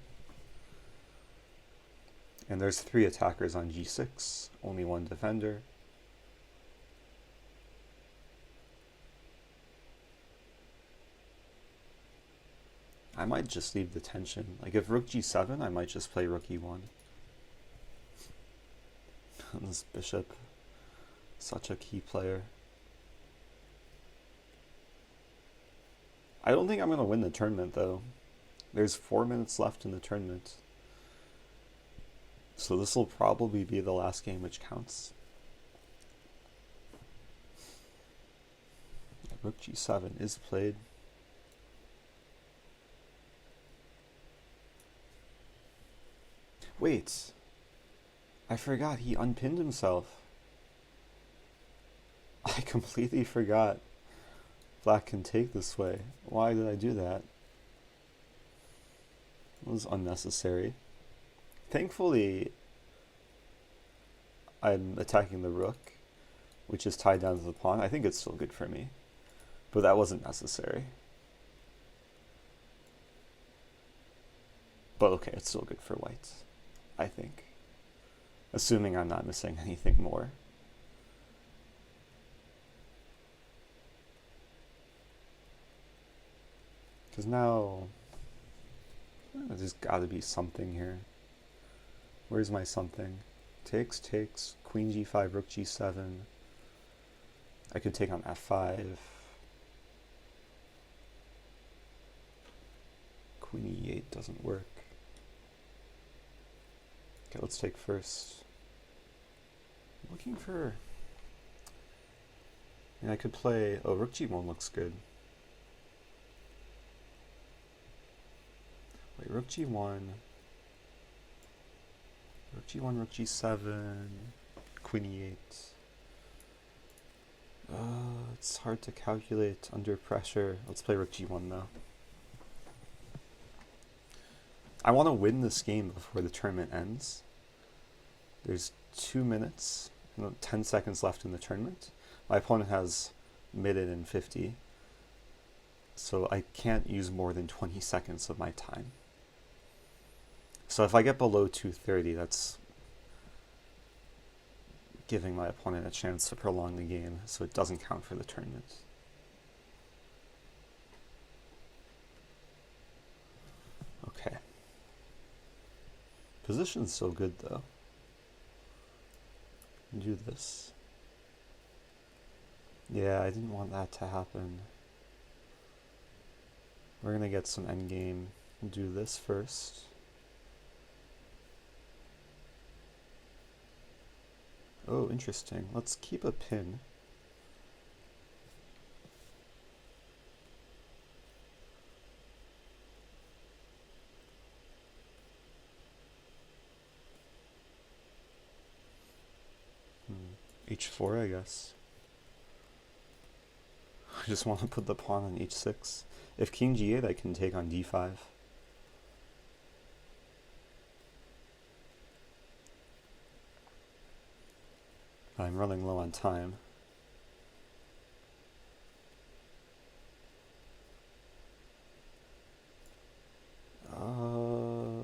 And there's 3 attackers on g6, only 1 defender. I might just leave the tension. Like if rook g7, I might just play rook e1. This bishop, such a key player. I don't think I'm going to win the tournament though. There's 4 minutes left in the tournament. So this will probably be the last game which counts. Rook g7 is played. Wait, I forgot he unpinned himself. I completely forgot black can take this way. Why did I do that? It was unnecessary. Thankfully, I'm attacking the rook, which is tied down to the pawn. I think it's still good for me, but that wasn't necessary. But okay, it's still good for white, I think. Assuming I'm not missing anything more. Because now, there's got to be something here. Where's my something? Takes, queen g5, rook g7. I could take on f5. Queen e8 doesn't work. Okay, let's take first. I'm looking for... I could play... Oh, rook g1 looks good. Wait, rook g1... Rook g1, rook g7... Queen e8... it's hard to calculate under pressure. Let's play rook g1 though. I want to win this game before the tournament ends. There's 2 minutes, 10 seconds left in the tournament. My opponent has mid-it in 50, so I can't use more than 20 seconds of my time. So if I get below 230, that's giving my opponent a chance to prolong the game, so it doesn't count for the tournament. Okay. Position's so good though. Do this. Yeah, I didn't want that to happen. We're gonna get some endgame. Do this first. Oh, interesting. Let's keep a pin. H4, I guess. I just want to put the pawn on h6. If king g8, I can take on d5. I'm running low on time.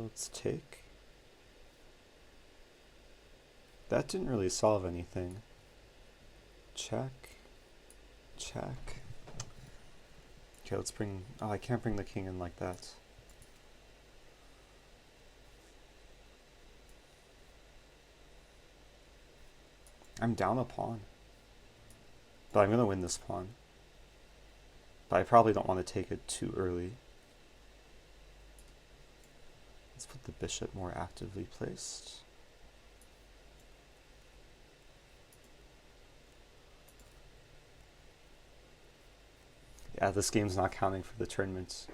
Let's take. That didn't really solve anything. Check. Check. Okay, let's bring... Oh, I can't bring the king in like that. I'm down a pawn. But I'm going to win this pawn. But I probably don't want to take it too early. Let's put the bishop more actively placed. Yeah, this game's not counting for the tournament.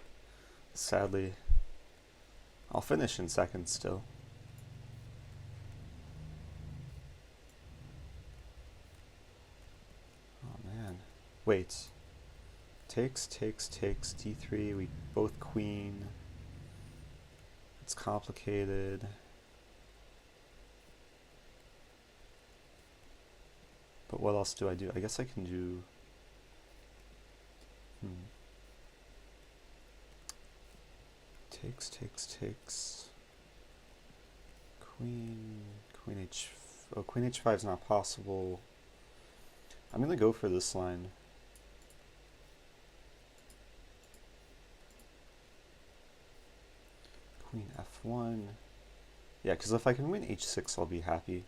Sadly. I'll finish in second still. Oh man. Wait. Takes, d3, we both queen. It's complicated. But what else do I do? I guess I can do... Takes. Queen h... Oh, queen h5 is not possible. I'm going to go for this line. Queen f1. Yeah, because if I can win h6, I'll be happy.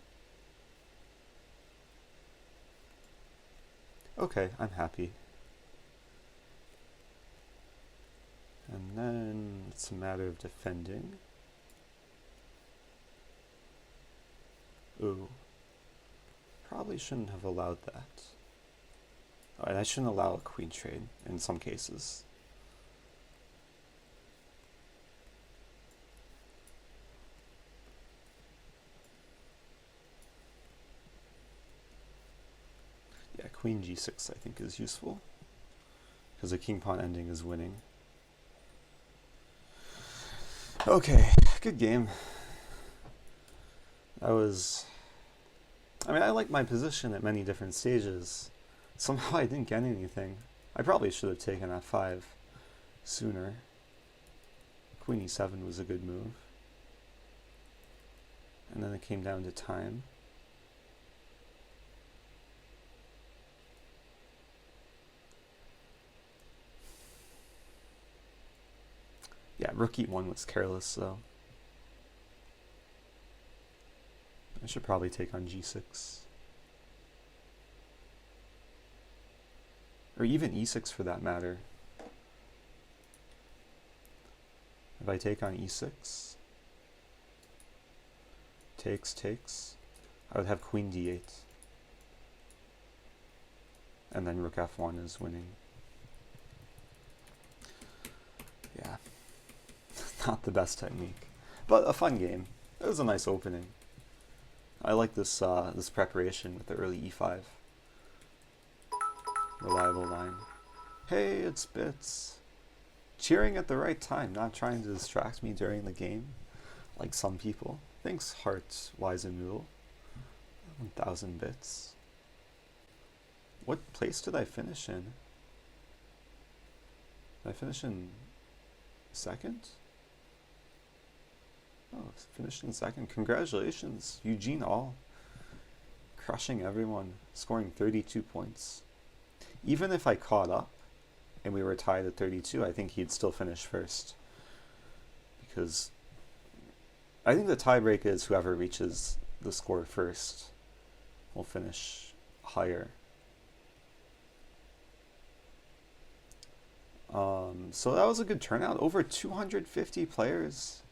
Okay, I'm happy. And then it's a matter of defending. Ooh. Probably shouldn't have allowed that. Oh, and I shouldn't allow a queen trade in some cases. Yeah, queen g6 I think is useful, because a king pawn ending is winning. Okay, good game. I like my position at many different stages. Somehow I didn't get anything. I probably should have taken f5 sooner. Queen e7 was a good move. And then it came down to time. Yeah, rook e1 was careless though. I should probably take on g6. Or even e6 for that matter. If I take on e6, takes, I would have queen d8. And then rook f1 is winning. Yeah, not the best technique, but a fun game. It was a nice opening. I like this this preparation with the early e5. Reliable line. Hey, it's Bits. Cheering at the right time, not trying to distract me during the game, like some people. Thanks, Heart, Wise and Noodle. 1,000 bits. What place did I finish in? Did I finish in second? Oh, finished in second. Congratulations, Eugene All. Crushing everyone, scoring 32 points. Even if I caught up and we were tied at 32, I think he'd still finish first. Because I think the tiebreak is whoever reaches the score first will finish higher. So that was a good turnout. Over 250 players.